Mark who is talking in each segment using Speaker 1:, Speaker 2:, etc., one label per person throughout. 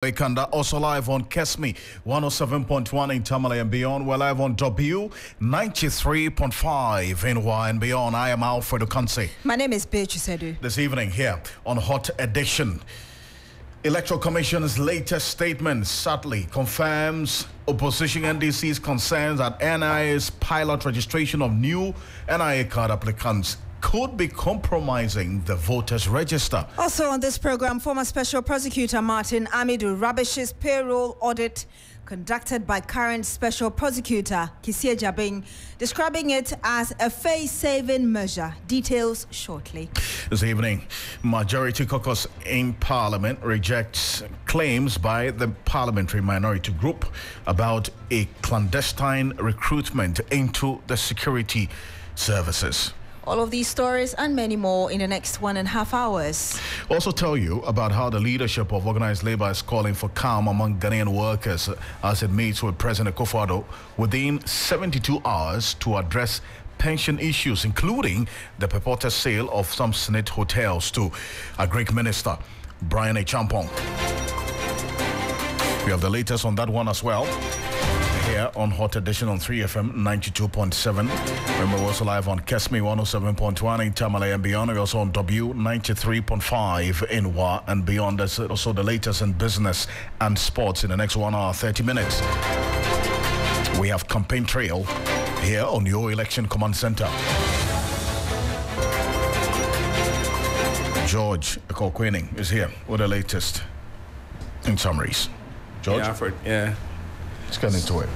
Speaker 1: Wakanda, also live on Kesmi 107.1 in Tamale and beyond. We're live on W 93.5 in Y and beyond. I am Alfred Ocansey.
Speaker 2: My name is Beatrice.
Speaker 1: This evening here on Hot Edition, Electoral Commission's latest statement sadly confirms opposition NDC's concerns that NIA's pilot registration of new NIA card applicants could be compromising the voters' register.
Speaker 2: Also on this program, former Special Prosecutor Martin Amidu rubbishes payroll audit conducted by current Special Prosecutor Kisie Jabin, describing it as a face-saving measure. Details shortly.
Speaker 1: This evening, Majority Caucus in Parliament rejects claims by the Parliamentary Minority Group about a clandestine recruitment into the security services.
Speaker 2: All of these stories and many more in the next 1.5 hours.
Speaker 1: Also tell you about how the leadership of organized labor is calling for calm among Ghanaian workers as it meets with President Akufo-Addo within 72 hours to address pension issues, including the purported sale of some SNIT hotels to a Greek minister, Brian A. Champong. We have the latest on that one as well. Here on Hot Edition on 3FM 92.7. Remember, we're also live on Kesmi 107.1 in Tamale and beyond. We're also on W 93.5 in Wa and beyond. There's also the latest in business and sports in the next 1 hour, 30 minutes. We have Campaign Trail here on your Election Command Center. George Ekokwening is here with the latest in summaries. George?
Speaker 3: Yeah, Alfred, yeah.
Speaker 1: Let's get into it.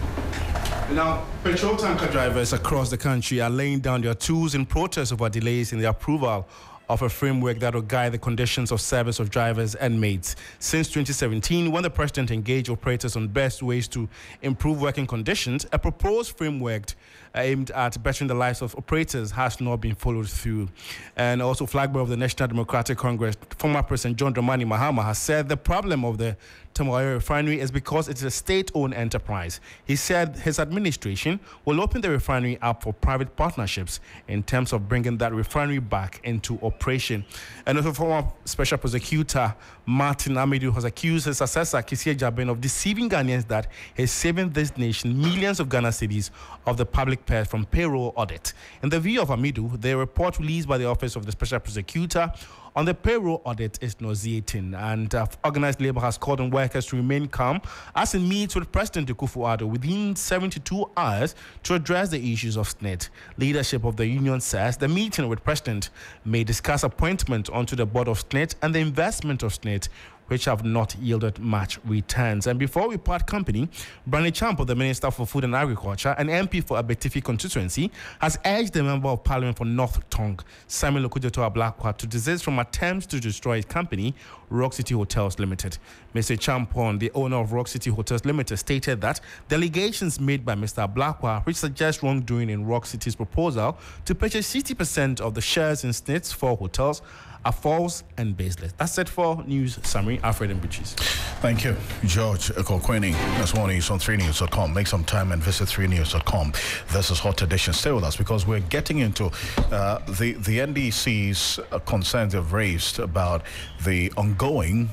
Speaker 3: Now, petrol tanker drivers across the country are laying down their tools in protest over delays in the approval of a framework that will guide the conditions of service of drivers and mates. Since 2017, when the president engaged operators on best ways to improve working conditions, a proposed framework aimed at bettering the lives of operators has not been followed through. And also, flag bearer of the National Democratic Congress, former President John Dramani Mahama, has said the problem of the Tamawayo refinery is because it is a state-owned enterprise. He said his administration will open the refinery up for private partnerships in terms of bringing that refinery back into operation. And also, former Special Prosecutor Martin Amidu has accused his successor Kisie Jabin of deceiving Ghanaians that he's saving this nation millions of Ghana cedis of the public purse from payroll audit. In the view of Amidu, the report released by the Office of the Special Prosecutor on the payroll audit is nauseating, and organized labor has called on workers to remain calm as it meets with President Akufo-Addo within 72 hours to address the issues of SNIT. Leadership of the union says the meeting with President may discuss appointment onto the board of SNIT and the investment of SNIT, which have not yielded much returns. And before we part company, Brian A. Champong, the Minister for Food and Agriculture and MP for Abetifi constituency, has urged the Member of Parliament for North Tongue, Samuel Okujoto-Ablakwa, to desist from attempts to destroy his company, Rock City Hotels Limited. Mr. Champong, the owner of Rock City Hotels Limited, stated that the allegations made by Mr. Ablakwa, which suggest wrongdoing in Rock City's proposal to purchase 60% of the shares in SNIT's 4 hotels, are false and baseless. That's it for news summary. Alfred and Beatrice.
Speaker 1: Thank you, George Ekokwening. This morning is on 3news.com. Make some time and visit 3news.com. This is Hot Edition. Stay with us because we're getting into the NDC's concerns they've raised about the ongoing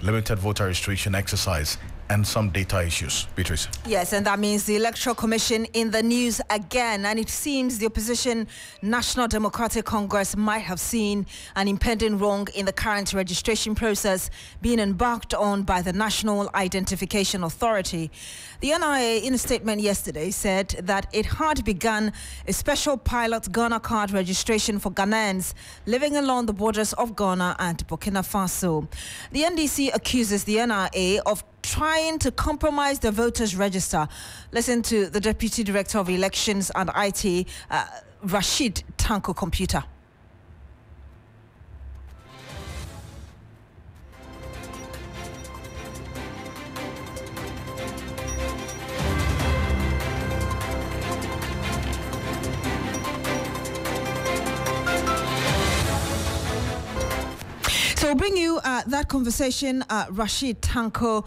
Speaker 1: limited voter registration exercise and some data issues. Beatrice.
Speaker 2: Yes, and that means the Electoral Commission in the news again. And it seems the opposition National Democratic Congress might have seen an impending wrong in the current registration process being embarked on by the National Identification Authority. The NIA, in a statement yesterday, said that it had begun a special pilot Ghana card registration for Ghanaians living along the borders of Ghana and Burkina Faso. The NDC accuses the NIA of trying to compromise the voters' register. Listen to the Deputy Director of Elections and IT, Rashid Tanko Computer. So We'll bring you that conversation Rashid Tanko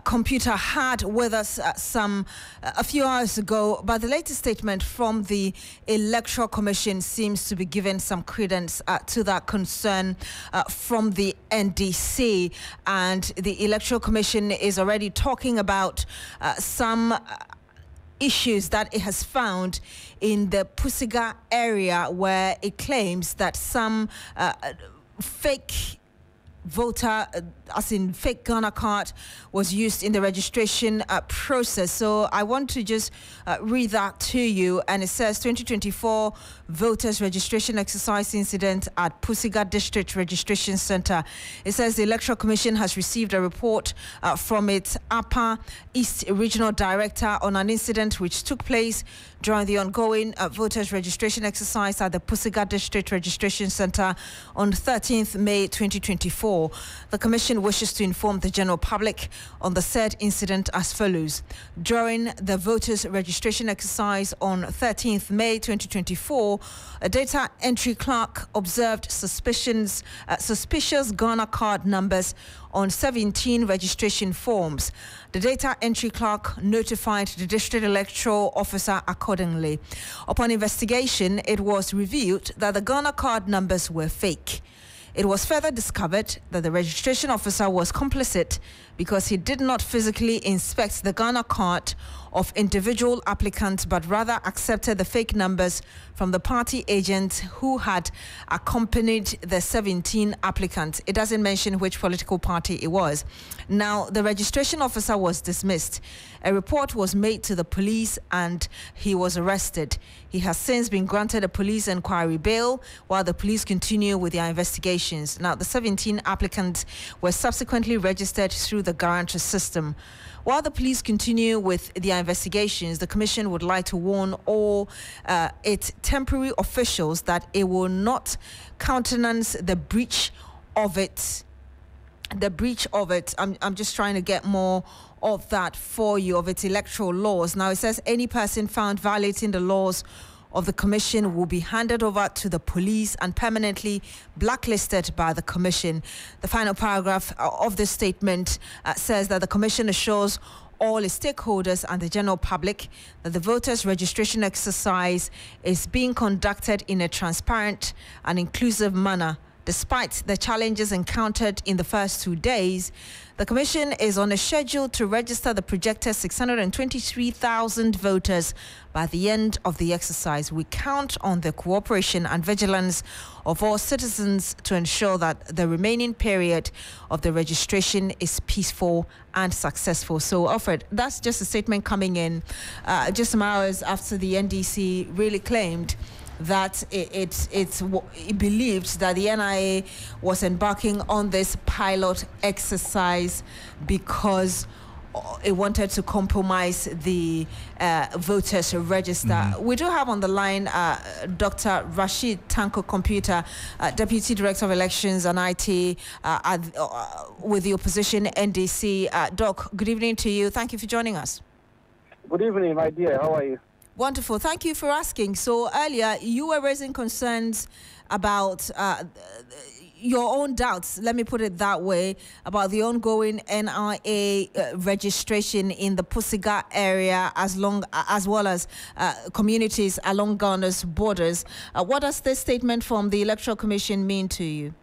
Speaker 2: Computer had with us a few hours ago, but the latest statement from the Electoral Commission seems to be giving some credence to that concern from the NDC, and the Electoral Commission is already talking about some issues that it has found in the Pusiga area, where it claims that some fake voter, as in fake Ghana card, was used in the registration process. So I want to just read that to you. And it says 2024 voters registration exercise incident at Pusiga District Registration Center. It says the Electoral Commission has received a report from its Upper East Regional Director on an incident which took place during the ongoing voters registration exercise at the Pusiga District Registration Center on 13th May 2024. The Commission wishes to inform the general public on the said incident as follows. During the voters registration exercise on 13th May 2024, a data entry clerk observed suspicious Ghana card numbers on 17 registration forms. The data entry clerk notified the district electoral officer accordingly. Upon investigation, it was revealed that the Ghana card numbers were fake. It was further discovered that the registration officer was complicit because he did not physically inspect the Ghana card of individual applicants, but rather accepted the fake numbers from the party agent who had accompanied the 17 applicants. It doesn't mention which political party it was. Now, the registration officer was dismissed. A report was made to the police and he was arrested. He has since been granted a police inquiry bail while the police continue with their investigations. Now, the 17 applicants were subsequently registered through the guarantor system. While the police continue with their investigations, the Commission would like to warn all its temporary officials that it will not countenance the breach of it. I'm just trying to get more of that for you, of its electoral laws. Now, it says any person found violating the laws of the Commission will be handed over to the police and permanently blacklisted by the Commission. The final paragraph of this statement says that the Commission assures all its stakeholders and the general public that the voters' registration exercise is being conducted in a transparent and inclusive manner. Despite the challenges encountered in the first 2 days, the Commission is on a schedule to register the projected 623,000 voters by the end of the exercise. We count on the cooperation and vigilance of all citizens to ensure that the remaining period of the registration is peaceful and successful. So, Alfred, that's just a statement coming in just some hours after the NDC really claimed that it believed that the NIA was embarking on this pilot exercise because it wanted to compromise the voters register. We do have on the line Dr. Rashid Tanko Computer, Deputy Director of Elections and IT with the opposition NDC. Doc, good evening to you. Thank you for joining us.
Speaker 4: Good evening, my dear. How are you?
Speaker 2: Wonderful. Thank you for asking. So earlier, you were raising concerns about your own doubts, let me put it that way, about the ongoing NIA registration in the Pusiga area as well as communities along Ghana's borders. What does this statement from the Electoral Commission mean to you?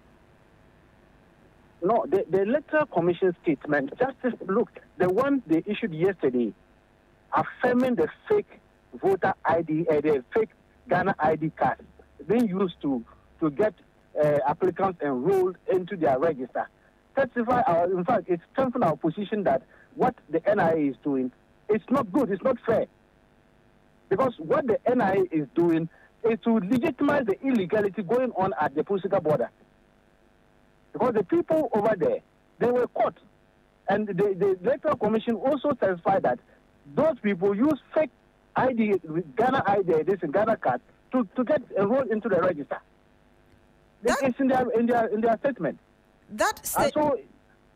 Speaker 4: No, the Electoral Commission statement, look, the one they issued yesterday, affirming the fake voter ID, the fake Ghana ID card being used to get applicants enrolled into their register. In fact, it's strengthened our position that what the NIA is doing, it's not good, it's not fair. Because what the NIA is doing is to legitimize the illegality going on at the Pusiga border. Because the people over there, they were caught. And the Electoral Commission also certified that those people use fake ID, Ghana ID, this and Ghana card, to get enrolled into the register. It's in their statement.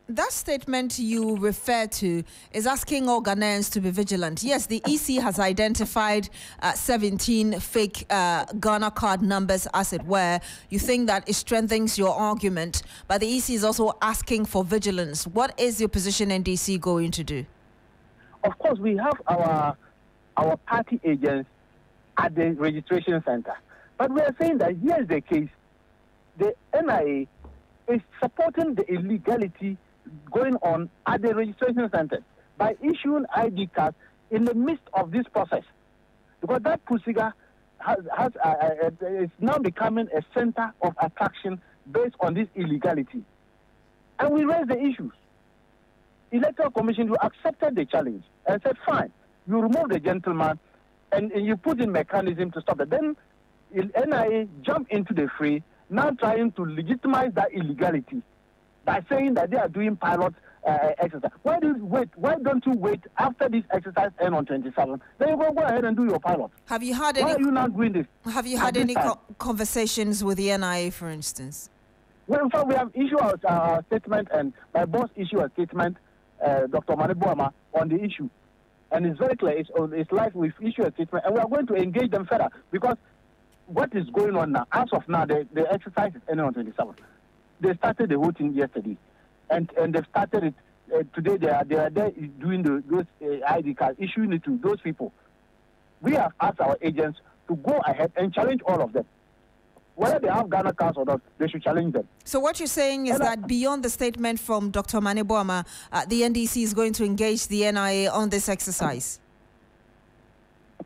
Speaker 2: That statement you refer to is asking all Ghanaians to be vigilant. Yes, the EC has identified 17 fake Ghana card numbers, as it were. You think that it strengthens your argument, but the EC is also asking for vigilance. What is your position NDC going to do?
Speaker 4: Of course, we have our party agents at the registration center. But we are saying that here's the case. The NIA is supporting the illegality going on at the registration center by issuing ID cards in the midst of this process. Because that Pusiga is now becoming a center of attraction based on this illegality. And we raised the issues. Electoral Commission, you accepted the challenge and said, fine, you remove the gentleman and you put in mechanism to stop it. Then NIA jumped into the fray, now trying to legitimize that illegality by saying that they are doing pilot exercise. Why don't you wait after this exercise ends on 27? Then you go ahead and do your pilot.
Speaker 2: Have you had
Speaker 4: Why are you not doing this?
Speaker 2: Have you had any conversations with the NIA, for instance?
Speaker 4: Well, in fact, we have issued our statement, and my boss issued a statement, Dr. Manibuama, on the issue. And it's very clear. It's like we've issued a statement, and we are going to engage them further, because what is going on now, as of now, the exercise is ending on 27. They started the whole thing yesterday, and they've started it today. They are there doing those ID cards, issuing it to those people. We have asked our agents to go ahead and challenge all of them. Whether they have Ghana cards or not, they should challenge them.
Speaker 2: So what you're saying is that beyond the statement from Dr. Manibuama, the NDC is going to engage the NIA on this exercise?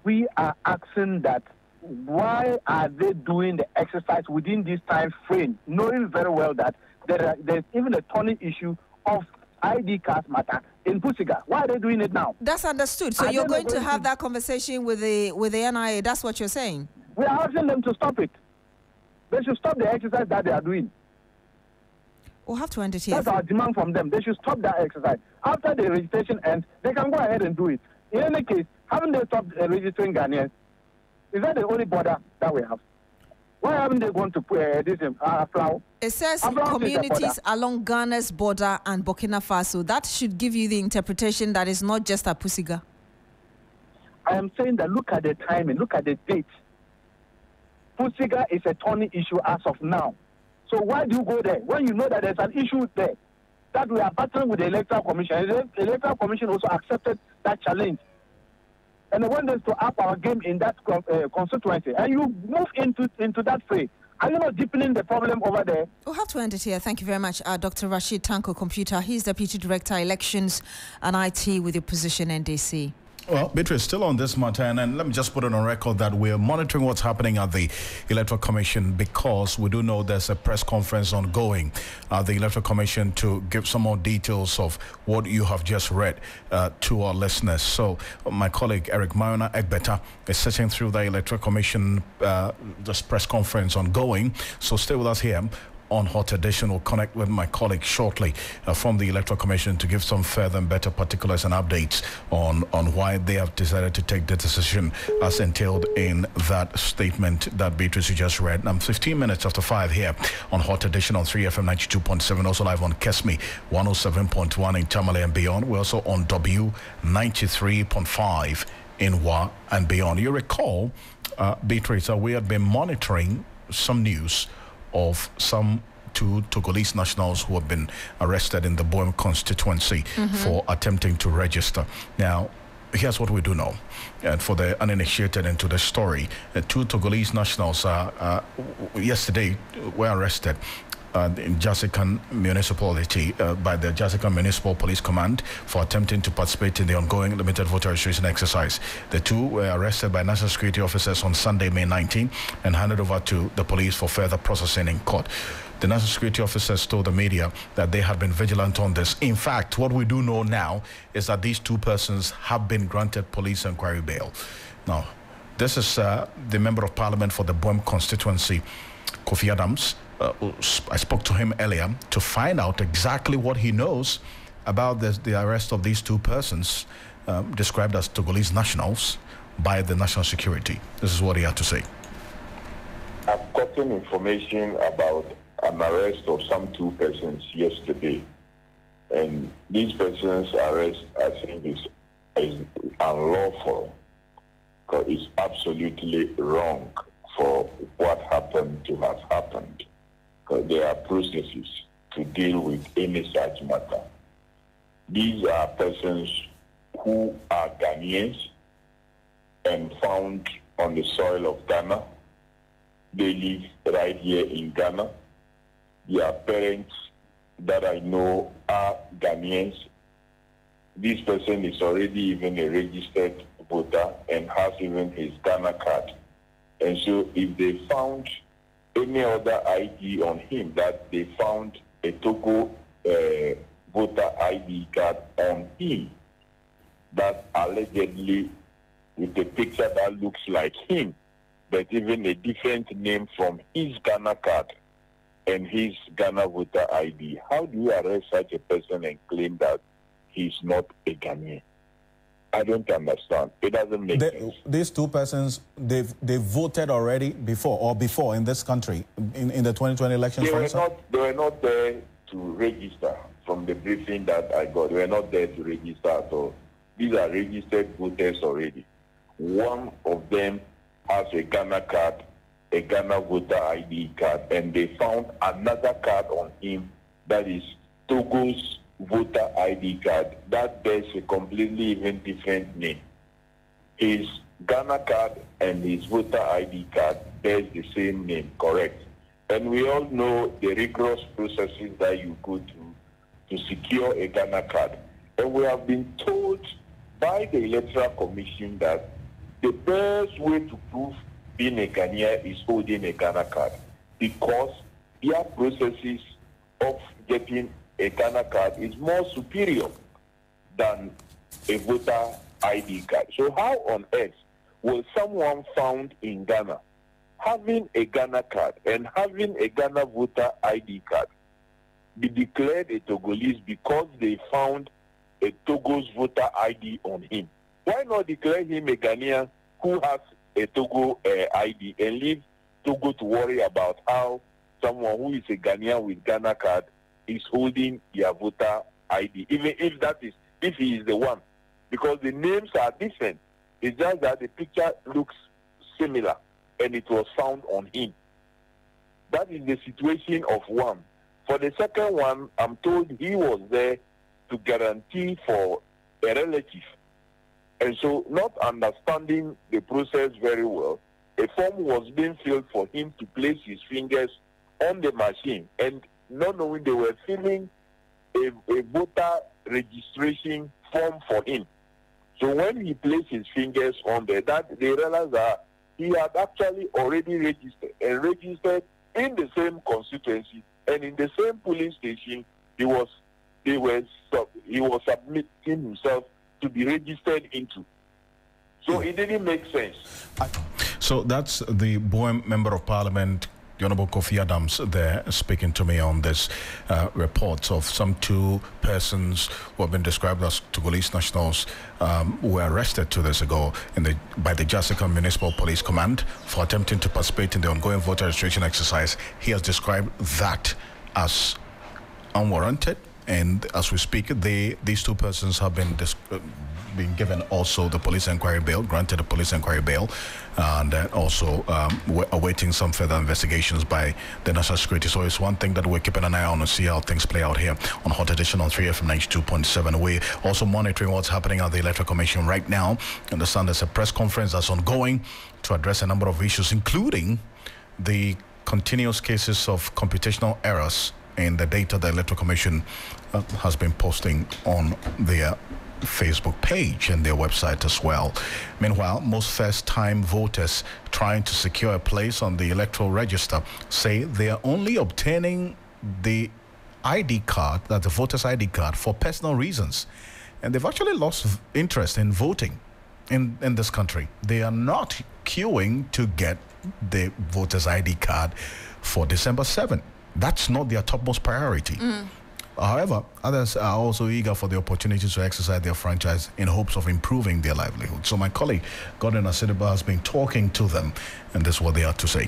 Speaker 4: We are asking that why are they doing the exercise within this time frame, knowing very well that there's even a thorny issue of ID cards matter in Pusiga? Why are they doing it now?
Speaker 2: That's understood. So you're going to have that conversation with the NIA. That's what you're saying?
Speaker 4: We are asking them to stop it. They should stop the exercise that they are doing.
Speaker 2: We'll have to end it here.
Speaker 4: That's our demand from them. They should stop that exercise. After the registration ends, they can go ahead and do it. In any case, haven't they stopped registering Ghanaians? Is that the only border that we have? Why haven't they gone to this Flower?
Speaker 2: It says communities along Ghana's border and Burkina Faso. That should give you the interpretation that it's not just a Pusiga.
Speaker 4: I am saying that look at the timing, look at the date. Pusiga is a thorny issue as of now. So why do you go there when you know that there's an issue there that we are battling with the Electoral Commission? The Electoral Commission also accepted that challenge. And they want us to up our game in that constituency. And you move into that fray. Are you not deepening the problem over there?
Speaker 2: We'll have to end it here. Thank you very much, Dr. Rashid Tanko Computer. He's Deputy Director, Elections and IT with your position NDC.
Speaker 1: Well, Beatrice, still on this matter, and let me just put it on record that we're monitoring what's happening at the Electoral Commission, because we do know there's a press conference ongoing at the Electoral Commission to give some more details of what you have just read to our listeners. So my colleague Eric Mayona Egbeta is sitting through the Electoral Commission this press conference ongoing. So stay with us here on Hot Edition. We'll connect with my colleague shortly from the Electoral Commission to give some further and better particulars and updates on why they have decided to take the decision as entailed in that statement that Beatrice just read. I'm 15 minutes after 5 here on Hot Edition on 3FM 92.7, also live on Kesme 107.1 in Tamale and beyond. We're also on W 93.5 in Wa and beyond. You recall, Beatrice, we had been monitoring some news of some 2 Togolese nationals who have been arrested in the Boem constituency for attempting to register. Now, here's what we do know. And for the uninitiated into the story, 2 Togolese nationals yesterday were arrested in Jasikan municipality by the Jasikan Municipal Police Command for attempting to participate in the ongoing limited voter registration exercise. The 2 were arrested by national security officers on Sunday, May 19, and handed over to the police for further processing in court. The national security officers told the media that they had been vigilant on this. In fact, what we do know now is that these 2 persons have been granted police inquiry bail. Now, this is the Member of Parliament for the Boem constituency, Kofi Adams. I spoke to him earlier to find out exactly what he knows about the arrest of these 2 persons described as Togolese nationals by the national security. This is what he had to say.
Speaker 5: I've gotten information about an arrest of some 2 persons yesterday. And this person's arrest, I think, is unlawful, because it's absolutely wrong for what happened to have happened, because there are processes to deal with any such matter. These are persons who are Ghanaians and found on the soil of Ghana. They live right here in Ghana. Their parents that I know are Ghanaians. This person is already even a registered voter and has even his Ghana card. And so if they found any other ID on him, that they found a Togo voter ID card on him, that allegedly with a picture that looks like him, but even a different name from his Ghana card and his Ghana voter ID, how do you arrest such a person and claim that he's not a Ghanaian? I don't understand. It doesn't make sense.
Speaker 1: These two persons, they voted already before in this country in the 2020 elections.
Speaker 5: They were not there to register. From the briefing that I got, they were not there to register. So these are registered voters already. One of them has a Ghana card, a Ghana voter ID card, and they found another card on him that is Togo's voter ID card that bears a completely even different name. His Ghana card and his voter ID card bears the same name, correct? And we all know the rigorous processes that you go through to secure a Ghana card. And we have been told by the Electoral Commission that the best way to prove being a Ghanaian is holding a Ghana card, because their processes of getting a Ghana card is more superior than a voter ID card. So how on earth will someone found in Ghana having a Ghana card and having a Ghana voter ID card be declared a Togolese because they found a Togo's voter ID on him? Why not declare him a Ghanaian who has a Togo ID and leave Togo to worry about how someone who is a Ghanaian with Ghana card is holding their voter ID, even if he is the one, because the names are different. It's just that the picture looks similar and it was found on him. That is the situation of one. For the second one, I'm told he was there to guarantee for a relative. And so, not understanding the process very well, a form was being filled for him to place his fingers on the machine, and not knowing they were filling a voter registration form for him. So when he placed his fingers on there, that they realized that he had actually already registered in the same constituency and in the same polling station. He was submitting himself to be registered into. So it didn't make sense.
Speaker 1: So that's the Boehm Member of Parliament, the Honorable Kofi Adams, there speaking to me on this reports of some two persons who have been described as Togolese nationals were arrested 2 days ago by the Jessica Municipal Police Command for attempting to participate in the ongoing voter registration exercise. He has described that as unwarranted, and as we speak, these two persons have been given also the police inquiry bail, granted a police inquiry bail, and also we're awaiting some further investigations by the National Security. So it's one thing that we're keeping an eye on to see how things play out here on Hot Edition on 3FM 92.7. We're also monitoring what's happening at the Electoral Commission right now. I understand there's a press conference that's ongoing to address a number of issues, including the continuous cases of computational errors in the data the Electoral Commission has been posting on their Facebook page and their website as well. Meanwhile, most first-time voters trying to secure a place on the electoral register say they are only obtaining the ID card, that's the voter's ID card, for personal reasons. And they've actually lost interest in voting in this country. They are not queuing to get the voter's ID card for December 7th. That's not their topmost priority. However, others are also eager for the opportunity to exercise their franchise in hopes of improving their livelihood. So my colleague, Gordon Asidiba, has been talking to them, and this is what they had to say.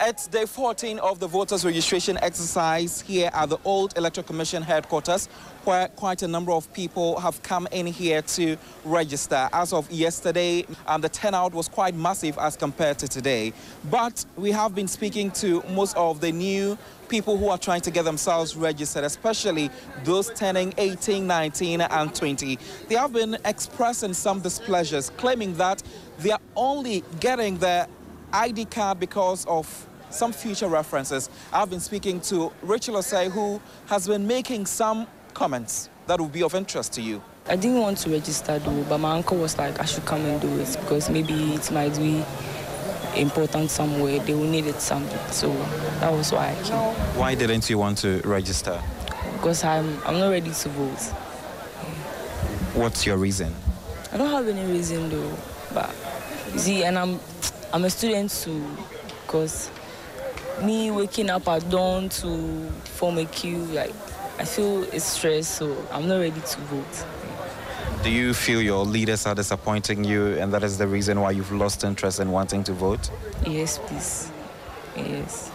Speaker 6: It's day 14 of the voters registration exercise here at the old Electoral Commission headquarters, where quite a number of people have come in here to register. As of yesterday, the turnout was quite massive as compared to today. But we have been speaking to most of the new people who are trying to get themselves registered, especially those turning 18, 19 and 20. They have been expressing some displeasures, claiming that they are only getting their ID card because of some future references. I've been speaking to Rachel Osei, who has been making some comments that will be of interest to you.
Speaker 7: I didn't want to register though, but my uncle was like, I should come and do it because maybe it might be important somewhere. They will need it something. So that was why I came.
Speaker 6: Why didn't you want to register?
Speaker 7: Because I'm not ready to vote.
Speaker 6: What's your reason?
Speaker 7: I don't have any reason though, but you see, and I'm a student too, because me waking up at dawn to form a queue, like I feel it's stress, so I'm not ready to vote.
Speaker 6: Do you feel your leaders are disappointing you and that is the reason why you've lost interest in wanting to vote?
Speaker 7: Yes, please. Yes.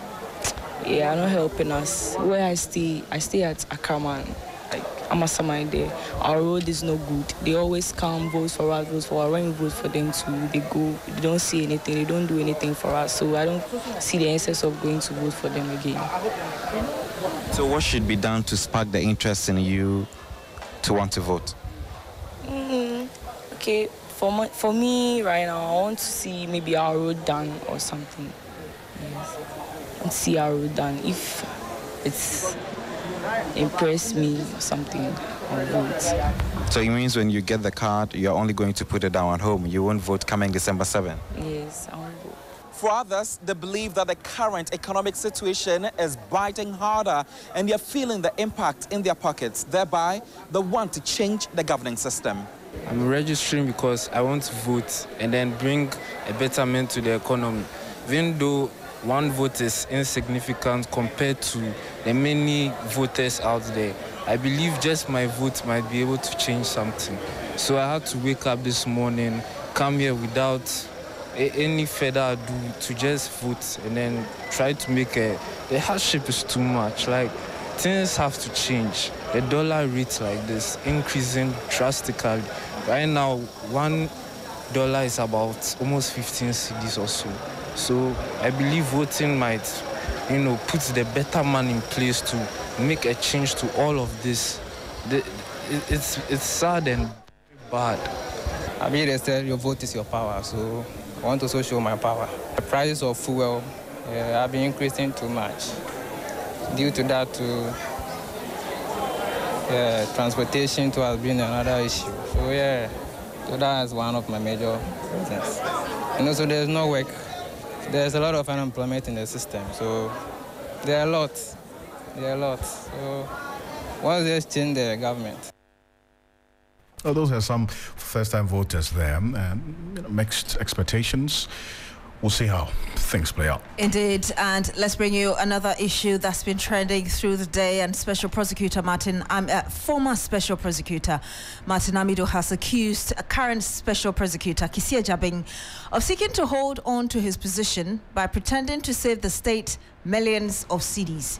Speaker 7: Yeah, I'm not helping us. Where I stay at Akraman. Like, I'm a Samai there. Our road is no good. They always come, vote for us. When we vote for them too, they go, they don't see anything, they don't do anything for us. So I don't see the essence of going to vote for them again.
Speaker 6: So what should be done to spark the interest in you to want to vote?
Speaker 7: Okay, for me right now, I want to see maybe our road done or something. Yes. And see our road done. If it's impress me or something, I'll vote.
Speaker 6: So it means when you get the card, you're only going to put it down at home. You won't vote coming December 7?
Speaker 7: Yes, I won't vote.
Speaker 6: For others, they believe that the current economic situation is biting harder and they're feeling the impact in their pockets. Thereby, they want to change the governing system.
Speaker 8: I'm registering because I want to vote and then bring a betterment to the economy. Even though one vote is insignificant compared to the many voters out there, I believe just my vote might be able to change something. So I had to wake up this morning, come here without any further ado to just vote and then try to make the hardship is too much. Like, things have to change. The dollar rate like this increasing drastically. Right now, $1 is about almost 15 cedis or so. So I believe voting might, put the better man in place to make a change to all of this. It's sad and bad.
Speaker 9: I mean, they said your vote is your power, so I want to also show my power. The prices of fuel have been increasing too much. Due to that, transportation too has been another issue. So that is one of my major reasons. And also there's no work. There's a lot of unemployment in the system, so there are a lot. So once they change the government.
Speaker 1: Well, those are some first-time voters there. Mixed expectations. We'll see how things play out.
Speaker 2: Indeed, and let's bring you another issue that's been trending through the day. And former Special Prosecutor Martin Amido has accused current Special Prosecutor Kisia Jabing of seeking to hold on to his position by pretending to save the state millions of cedis.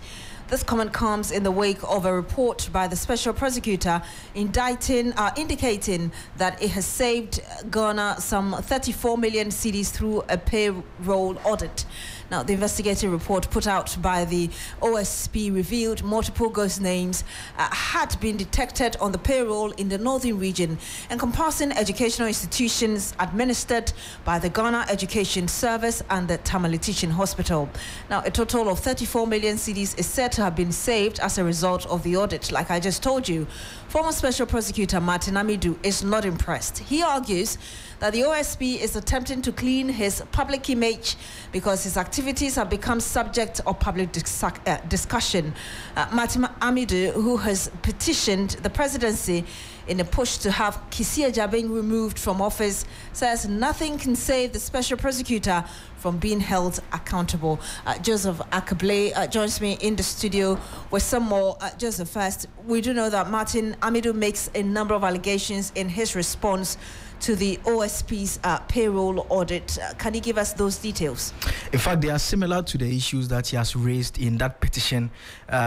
Speaker 2: This comment comes in the wake of a report by the Special Prosecutor indicating that it has saved Ghana some 34 million cedis through a payroll audit. Now, the investigative report put out by the OSP revealed multiple ghost names had been detected on the payroll in the northern region, encompassing educational institutions administered by the Ghana Education Service and the Tamale Teaching Hospital. Now, a total of 34 million cedis is said to have been saved as a result of the audit. Like I just told you, former Special Prosecutor Martin Amido is not impressed. He argues that the OSP is attempting to clean his public image because his activities have become subject of public discussion. Martin Amido, who has petitioned the presidency, in a push to have Kissi Agyabeng removed from office, says nothing can save the special prosecutor from being held accountable. Joseph Akable joins me in the studio with some more. Joseph, first, we do know that Martin Amidu makes a number of allegations in his response to the OSP's payroll audit. Can you give us those details?
Speaker 10: In fact, they are similar to the issues that he has raised in that petition,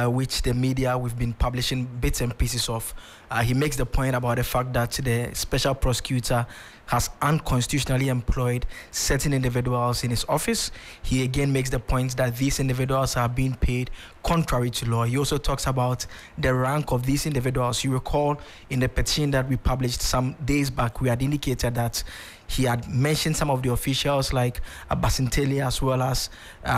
Speaker 10: which the media we've been publishing bits and pieces of. He makes the point about the fact that the special prosecutor has unconstitutionally employed certain individuals in his office. He again makes the point that these individuals are being paid contrary to law. He also talks about the rank of these individuals. You recall in the petition that we published some days back, we had indicated that he had mentioned some of the officials like Basinteli, as well as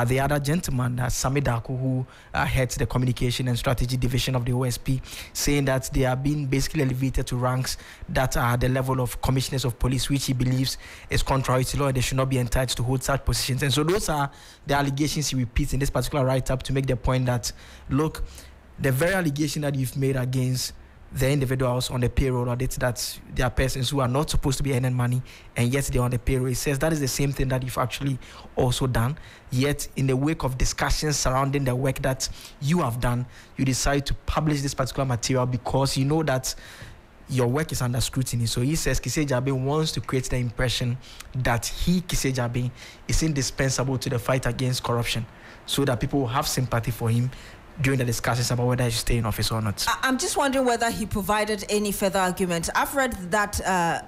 Speaker 10: the other gentleman, Sami Daku, who heads the communication and strategy division of the OSP, saying that they are being basically elevated to ranks that are the level of commissioners of police, which he believes is contrary to law and they should not be entitled to hold such positions. And so those are the allegations he repeats in this particular write-up to make the point that, look, the very allegation that you've made against the individuals on the payroll audit, that they are persons who are not supposed to be earning money and yet they're on the payroll. It says that is the same thing that you've actually also done. Yet in the wake of discussions surrounding the work that you have done, you decide to publish this particular material because you know that your work is under scrutiny. So he says Kissi Agyabeng wants to create the impression that Kissi Agyabeng is indispensable to the fight against corruption, so that people will have sympathy for him during the discussions about whether he should stay in office or not.
Speaker 2: I'm just wondering whether he provided any further argument. I've read that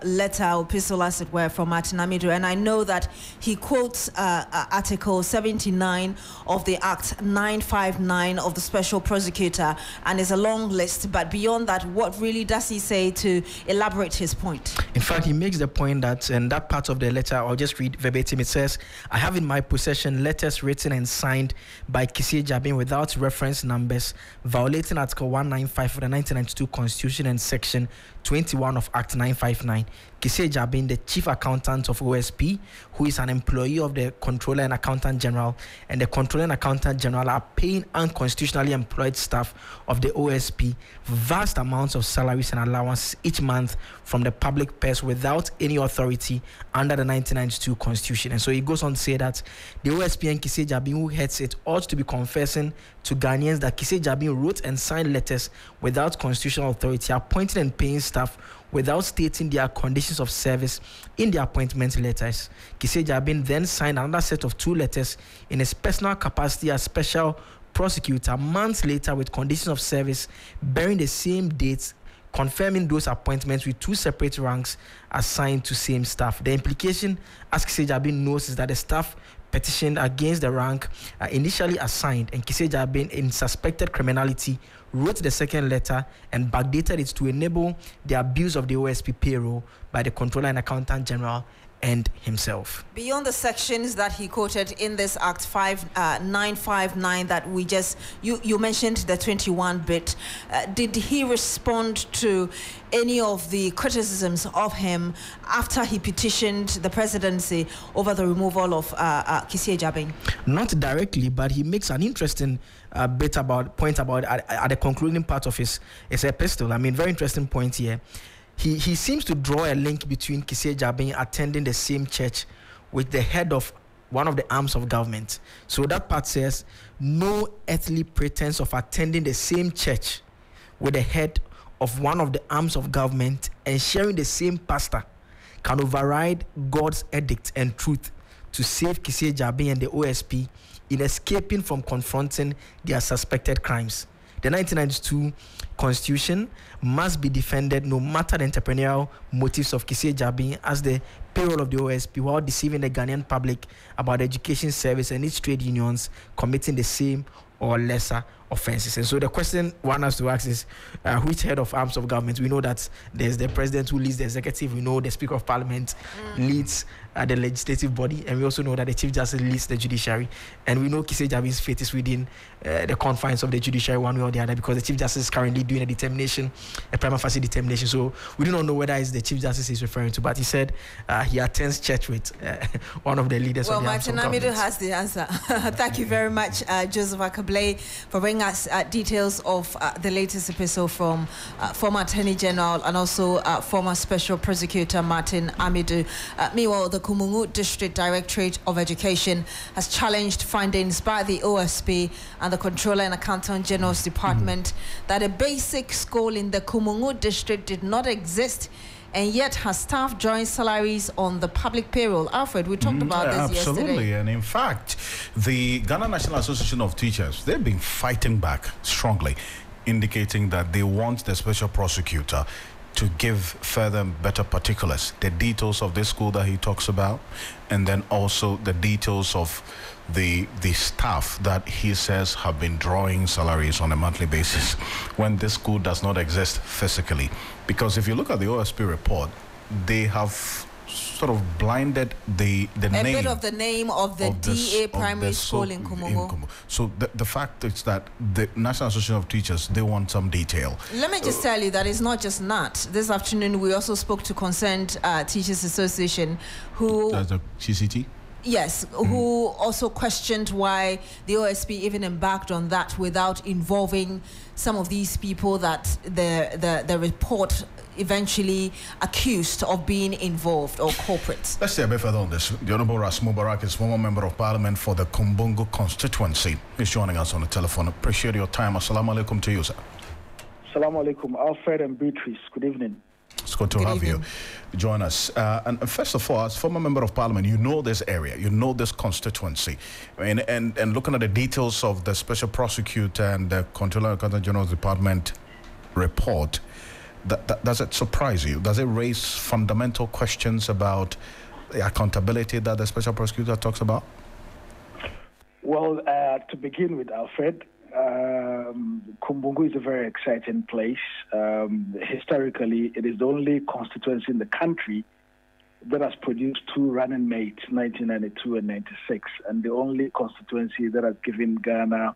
Speaker 2: letter or epistle, as it were, from Martin Amidu, and I know that he quotes Article 79 of the Act 959 of the Special Prosecutor, and it's a long list, but beyond that, what really does he say to elaborate his point?
Speaker 10: In fact, he makes the point that, and that part of the letter, I'll just read verbatim, it says, I have in my possession letters written and signed by Kissi Agyabeng without reference numbers, violating Article 195 of the 1992 Constitution and Section 21 of Act 959. Kissi Agyabeng, the Chief Accountant of OSP, who is an employee of the Controller and Accountant General, and the Controller and Accountant General are paying unconstitutionally employed staff of the OSP vast amounts of salaries and allowances each month from the public purse without any authority under the 1992 Constitution. And so he goes on to say that the OSP and Kissi Agyabeng, who heads it, ought to be confessing to Ghanaians that Kissi Agyabeng wrote and signed letters without constitutional authority, appointing and paying staff without stating their conditions of service in their appointment letters. Kissi Agyabeng then signed another set of 2 letters in his personal capacity as special prosecutor months later with conditions of service bearing the same dates, confirming those appointments with 2 separate ranks assigned to same staff. The implication, as Kissi Agyabeng knows, is that the staff petitioned against the rank initially assigned, and Kissi Agyabeng, in suspected criminality, wrote the second letter and backdated it to enable the abuse of the OSP payroll by the Controller and Accountant General and himself.
Speaker 2: Beyond the sections that he quoted in this Act 959 that we just, you mentioned the 21 bit, did he respond to any of the criticisms of him after he petitioned the presidency over the removal of Kissi Agyabeng?
Speaker 10: Not directly, but he makes an interesting point about at the concluding part of his epistle. I mean, very interesting point here. He seems to draw a link between Kissi Agyabeng attending the same church with the head of one of the arms of government. So that part says, no earthly pretense of attending the same church with the head of one of the arms of government and sharing the same pastor can override God's edict and truth to save Kissi Agyabeng and the OSP in escaping from confronting their suspected crimes. The 1992 Constitution must be defended no matter the entrepreneurial motives of Kissi Agyabeng as the payroll of the OSP, while deceiving the Ghanaian public about the education service and its trade unions committing the same or lesser offenses. And so the question one has to ask is, which head of arms of government? We know that there's the president who leads the executive. We know the Speaker of Parliament leads the legislative body, and we also know that the Chief Justice leads the judiciary. And we know Kissi Agyabeng's fate is within the confines of the judiciary one way or the other, because the Chief Justice is currently doing a determination, a prima facie determination. So we do not know whether it's the Chief Justice he's referring to, but he said he attends church with one of the leaders of the arms of government.
Speaker 2: Well, Martin Amidu has the answer. Thank you very much, Joseph Akable, for bringing us details of the latest episode from former Attorney General and also former Special Prosecutor Martin Amidu. Meanwhile, the Kumungu District Directorate of Education has challenged findings by the OSP and the Controller and Accountant General's Department that a basic school in the Kumungu District did not exist, and yet has staff drawing salaries on the public payroll. Alfred, we talked about this yesterday.
Speaker 1: Absolutely, and in fact, the Ghana National Association of Teachers, they've been fighting back strongly, indicating that they want the special prosecutor to give further and better particulars, the details of this school that he talks about, and then also the details of the staff that he says have been drawing salaries on a monthly basis when this school does not exist physically. Because if you look at the OSP report, they have sort of blinded the name.
Speaker 2: A bit of the name of the DA primary school in Kumungu.
Speaker 1: So the fact is that the National Association of Teachers, they want some detail.
Speaker 2: Let me just tell you that it's not just NAT. This afternoon, we also spoke to Concerned Teachers Association, who...
Speaker 1: That's the CCT?
Speaker 2: Yes, who also questioned why the OSP even embarked on that without involving some of these people that the report eventually accused of being involved or corporate.
Speaker 1: Let's say a bit further on this. The Honorable Ras Mubarak is former Member of Parliament for the Kumbungu constituency. He's joining us on the telephone. Appreciate your time. Assalamu alaikum to you, sir.
Speaker 11: Assalamu alaikum. Alfred and Beatrice, good evening.
Speaker 1: It's good to have you join us. And first of all, as former Member of Parliament, you know this area, you know this constituency. And looking at the details of the Special Prosecutor and the Controller and Accountant General's Department report, does it surprise you? Does it raise fundamental questions about the accountability that the Special Prosecutor talks about?
Speaker 11: Well, to begin with, Alfred, Kumbungu is a very exciting place. Historically, it is the only constituency in the country that has produced two running mates, 1992 and 96, and the only constituency that has given Ghana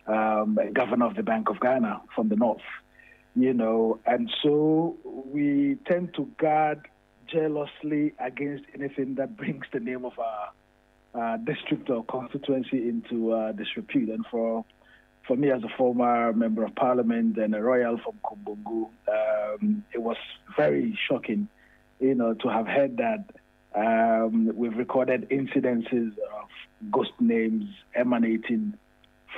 Speaker 11: a governor of the Bank of Ghana from the north. You know, and so we tend to guard jealously against anything that brings the name of our district or constituency into disrepute. And for me, as a former Member of Parliament and a royal from Kumbungu, it was very shocking, you know, to have heard that we've recorded incidences of ghost names emanating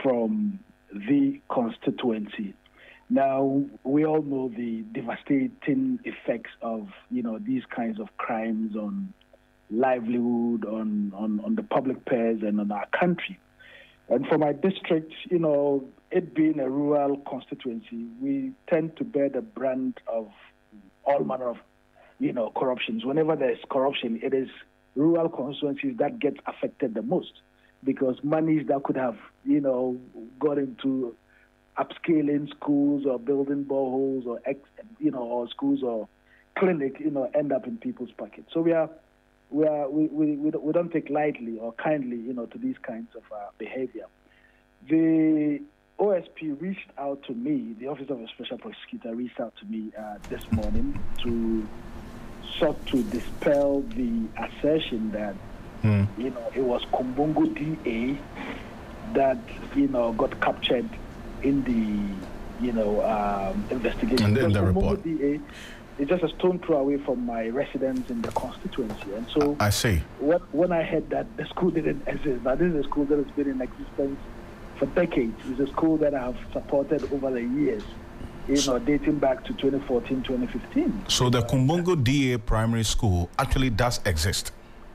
Speaker 11: from the constituency. Now, we all know the devastating effects of, you know, these kinds of crimes on livelihood, on the public purse and on our country. And for my district, you know, it being a rural constituency, we tend to bear the brunt of all manner of, you know, corruptions. Whenever there's corruption, it is rural constituencies that get affected the most, because monies that could have, you know, got into upscaling schools or building boreholes or, you know, or schools or clinic, you know, end up in people's pockets. So we don't take lightly or kindly, you know, to these kinds of behavior. The OSP reached out to me, the Office of a Special Prosecutor reached out to me this morning to sought to dispel the assertion that, you know, it was Kumbungu DA that, you know, got captured in the, you know, investigation.
Speaker 1: In the report.
Speaker 11: DA, it's just a stone throw away from my residence in the constituency. And so
Speaker 1: I see.
Speaker 11: When I heard that the school didn't exist, now this is a school that has been in existence for decades. It's a school that I have supported over the years, you know, dating back to 2014, 2015.
Speaker 1: So the Kumbungu DA primary school actually does exist?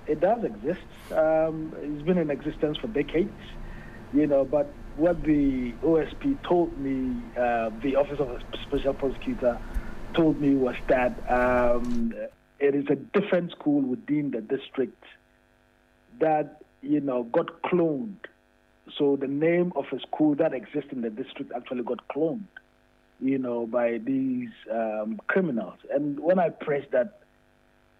Speaker 11: It does exist. It's been in existence for decades, you know, but what the OSP told me, the Office of a Special Prosecutor told me, was that it is a different school within the district that, you know, got cloned. So the name of a school that exists in the district actually got cloned, you know, by these criminals. And when I pressed that,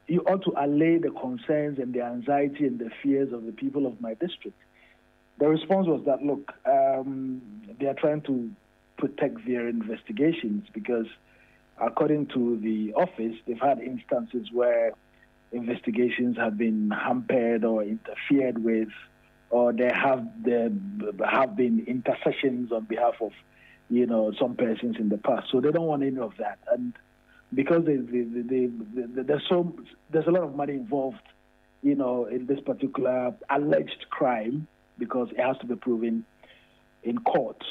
Speaker 11: you ought to allay the concerns and the anxiety and the fears of the people of my district, the response was that, look, they are trying to protect their investigations because, according to the office, they've had instances where investigations have been hampered or interfered with or there have been intercessions on behalf of, some persons in the past. So they don't want any of that. And because there's a lot of money involved, in this particular alleged crime, because it has to be proven in court.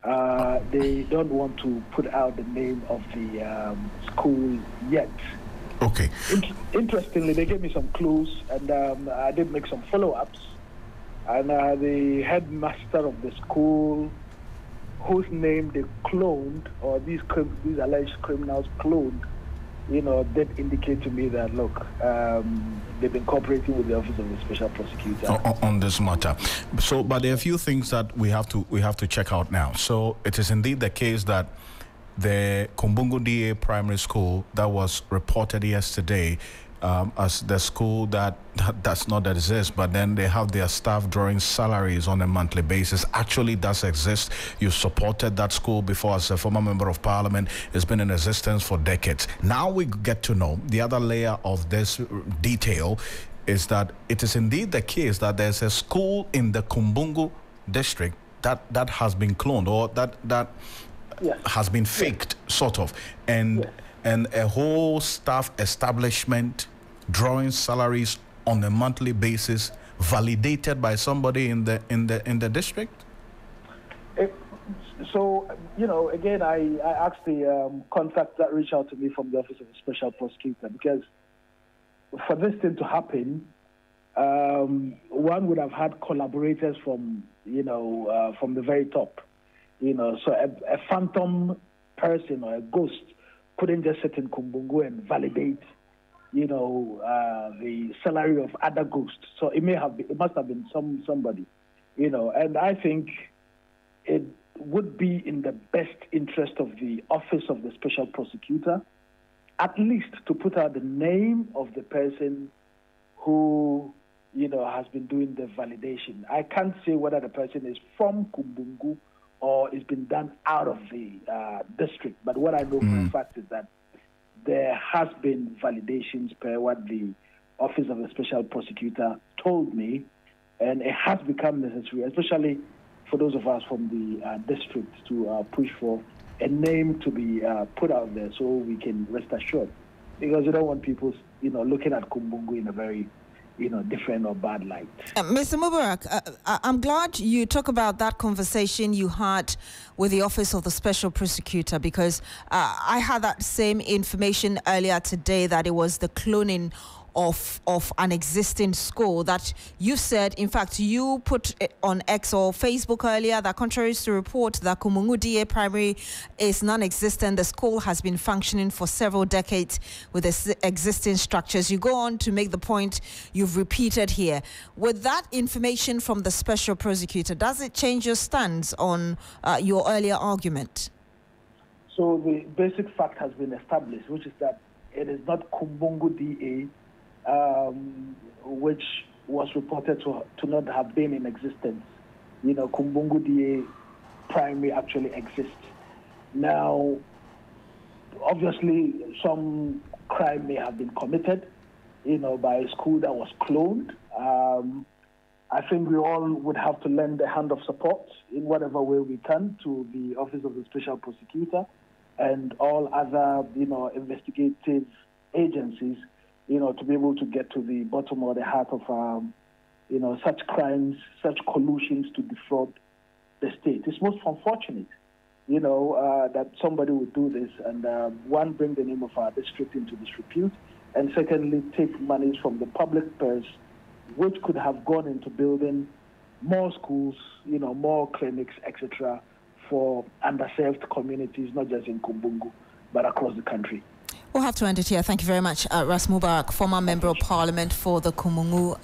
Speaker 11: They don't want to put out the name of the school yet.
Speaker 1: Okay.
Speaker 11: Interestingly, they gave me some clues, and I did make some follow-ups. And the headmaster of the school, whose name they cloned, or these alleged criminals cloned, did indicate to me that, look, they've been cooperating with the Office of the Special Prosecutor
Speaker 1: on this matter. So, but there are a few things that we have to check out now. So, it is indeed the case that the Kumbungu DA Primary School that was reported yesterday as the school that does not exist, but then they have their staff drawing salaries on a monthly basis, actually does exist. You supported that school before as a former member of parliament. It's been in existence for decades. Now we get to know the other layer of this detail is that it is indeed the case that there's a school in the Kumbungu district that has been cloned, or that
Speaker 11: yes.
Speaker 1: has been faked, yes. Sort of, and
Speaker 11: yes.
Speaker 1: and a whole staff establishment drawing salaries on a monthly basis, validated by somebody in the district.
Speaker 11: So, again, I asked the contact that reached out to me from the Office of the Special Prosecutor, because for this thing to happen, one would have had collaborators from the very top. So a phantom person or a ghost couldn't just sit in Kumbungu and validate, the salary of other ghosts. So it must have been somebody, and I think it would be in the best interest of the Office of the Special Prosecutor, at least to put out the name of the person who, has been doing the validation. I can't say whether the person is from Kumbungu or it's been done out of the district. But what I know for a fact is that there has been validations per what the Office of the Special Prosecutor told me, and it has become necessary, especially for those of us from the district, to push for a name to be put out there so we can rest assured. Because you don't want people, looking at Kumbungu in a very different or bad light.
Speaker 2: Mr. Mubarak, I'm glad you talk about that conversation you had with the Office of the Special Prosecutor, because I had that same information earlier today that it was the cloning of an existing school that you said, in fact, you put it on X or Facebook earlier, that contrary to report that Kumbungu DA Primary is non-existent. The school has been functioning for several decades with existing structures. You go on to make the point you've repeated here. With that information from the Special Prosecutor, does it change your stance on your earlier argument?
Speaker 11: So the basic fact has been established, which is that it is not Kumbungu DA which was reported to not have been in existence. Kumbungu DA Primary actually exists. Now, obviously, some crime may have been committed, by a school that was cloned. I think we all would have to lend a hand of support in whatever way we can to the Office of the Special Prosecutor and all other, investigative agencies, to be able to get to the bottom or the heart of, such crimes, such collusions to defraud the state. It's most unfortunate, that somebody would do this and, one, bring the name of our district into disrepute, and secondly, take monies from the public purse, which could have gone into building more schools, more clinics, etc., for underserved communities, not just in Kumbungu, but across the country.
Speaker 2: We'll have to end it here. Thank you very much, Ras Mubarak, former Member of Parliament for the Kumbungu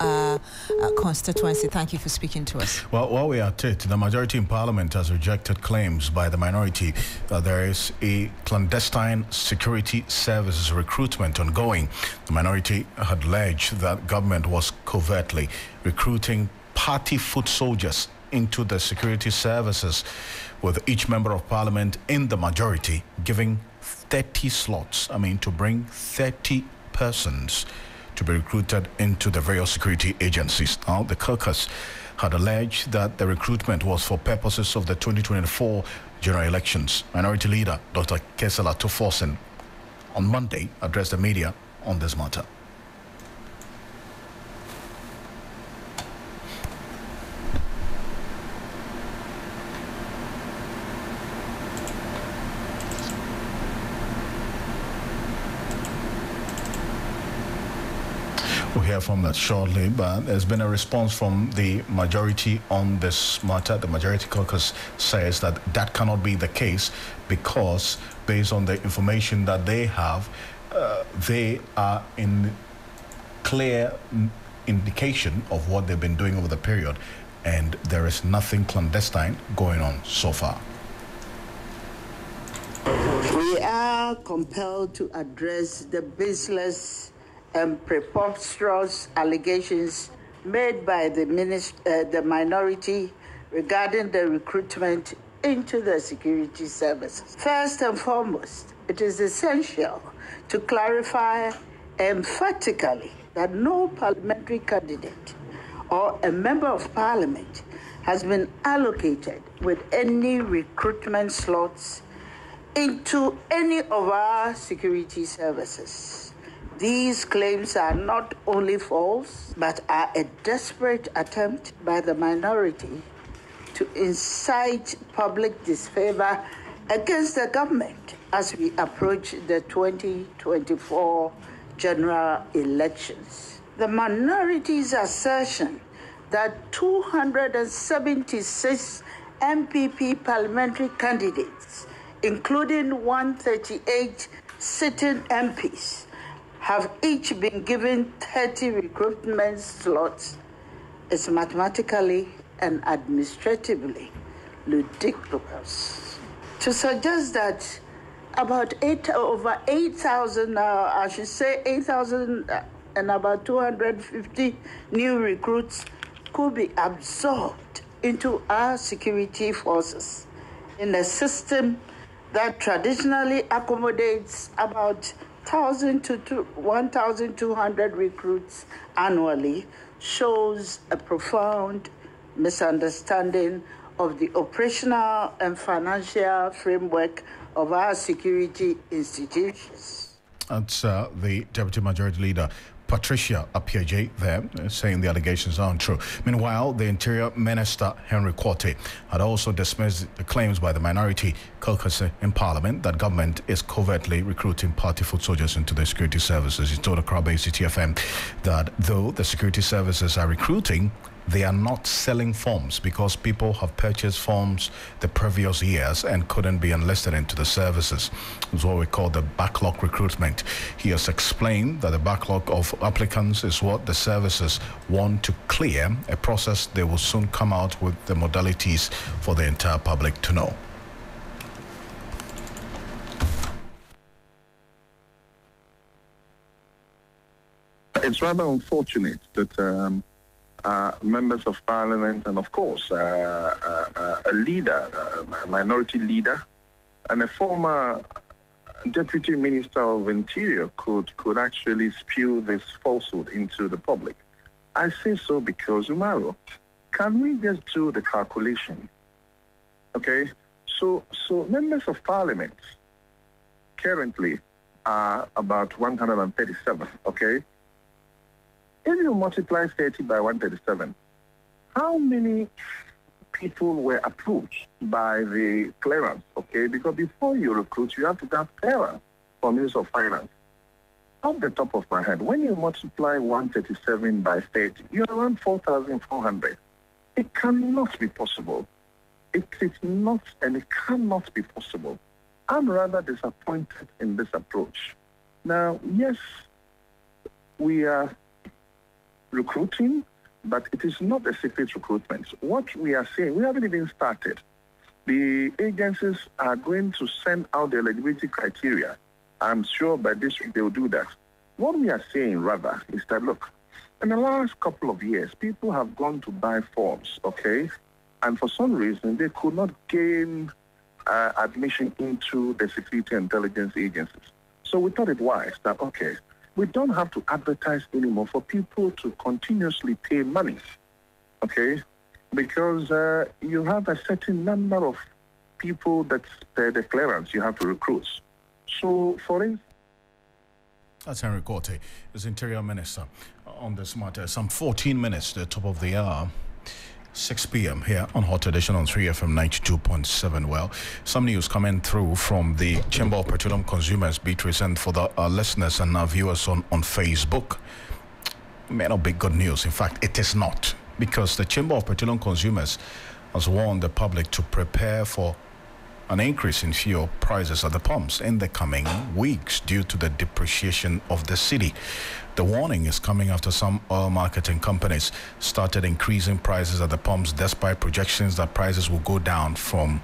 Speaker 2: constituency. Thank you for speaking to us.
Speaker 1: Well, while we are at it, the majority in Parliament has rejected claims by the minority that there is a clandestine security services recruitment ongoing. The minority had alleged that government was covertly recruiting party foot soldiers into the security services, with each member of Parliament in the majority giving 30 slots, to bring 30 persons to be recruited into the various security agencies. Now, the caucus had alleged that the recruitment was for purposes of the 2024 general elections. Minority Leader Dr. Kesela Tuforsen on Monday addressed the media on this matter. We'll hear from that shortly, but there's been a response from the majority on this matter. The majority caucus says that that cannot be the case because, based on the information that they have, they are in clear indication of what they've been doing over the period, and there is nothing clandestine going on so far.
Speaker 12: We are compelled to address the baseless and preposterous allegations made by the minority regarding the recruitment into the security services. First and foremost, it is essential to clarify emphatically that no parliamentary candidate or a member of parliament has been allocated with any recruitment slots into any of our security services. These claims are not only false, but are a desperate attempt by the minority to incite public disfavor against the government as we approach the 2024 general elections. The minority's assertion that 276 MPP parliamentary candidates, including 138 sitting MPs, have each been given 30 recruitment slots is mathematically and administratively ludicrous. To suggest that about 8,000, I should say 8,000 and about 250 new recruits could be absorbed into our security forces in a system that traditionally accommodates about 1,000 to 1,200 recruits annually shows a profound misunderstanding of the operational and financial framework of our security institutions.
Speaker 1: That's the Deputy Majority Leader, Patricia Apiaje, there, saying the allegations are untrue. Meanwhile, the Interior Minister, Henry Quartey, had also dismissed the claims by the minority caucus in Parliament that government is covertly recruiting party foot soldiers into the security services. He told Accra City FM that though the security services are recruiting, they are not selling forms because people have purchased forms the previous years and couldn't be enlisted into the services. It's what we call the backlog recruitment. He has explained that the backlog of applicants is what the services want to clear, a process they will soon come out with the modalities for the entire public to know.
Speaker 5: It's rather unfortunate that members of parliament and, of course, a leader, a minority leader, and a former deputy minister of interior could actually spew this falsehood into the public. I say so because, Umaro, can we just do the calculation? Okay, so members of parliament currently are about 137, okay? If you multiply 30 by 137, how many people were approved by the clearance, okay? Because before you recruit, you have to have clearance from Minister of Finance. Off the top of my head, when you multiply 137 by 30, you're around 4,400. It cannot be possible. It is not, and it cannot be possible. I'm rather disappointed in this approach. Now, yes, we are recruiting, but it is not a secret recruitment. What we are saying, we haven't even started. The agencies are going to send out the eligibility criteria. I'm sure by this week they will do that. What we are saying, rather, is that, look, in the last couple of years, people have gone to buy forms, okay? And for some reason, they could not gain admission into the security intelligence agencies. So we thought it wise that, okay, we don't have to advertise anymore for people to continuously pay money, okay?
Speaker 13: because you have a certain number of people that the clearance you have to recruit. So, for instance,
Speaker 1: that's Henry Korte, as Interior Minister, on this matter. Some 14 minutes to the top of the hour. 6 p.m. here on Hot Edition on 3FM 92.7. Well, some news coming through from the Chamber of Petroleum Consumers, Beatrice, and for the listeners and our viewers on Facebook, may not be good news. In fact, it is not, because the Chamber of Petroleum Consumers has warned the public to prepare for an increase in fuel prices at the pumps in the coming weeks due to the depreciation of the cedi. The warning is coming after some oil marketing companies started increasing prices at the pumps despite projections that prices will go down from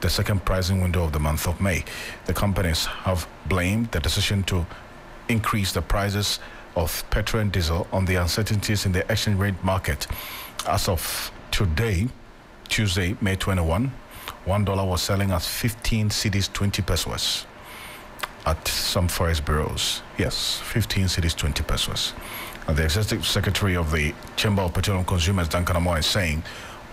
Speaker 1: the second pricing window of the month of May. The companies have blamed the decision to increase the prices of petrol and diesel on the uncertainties in the exchange rate market. As of today, Tuesday, May 21, $1 was selling at 15 cedis 20 pesos at some forest bureaus. Yes, 15 cedis 20 pesos. And the Executive Secretary of the Chamber of Petroleum Consumers, Duncan Amoy, is saying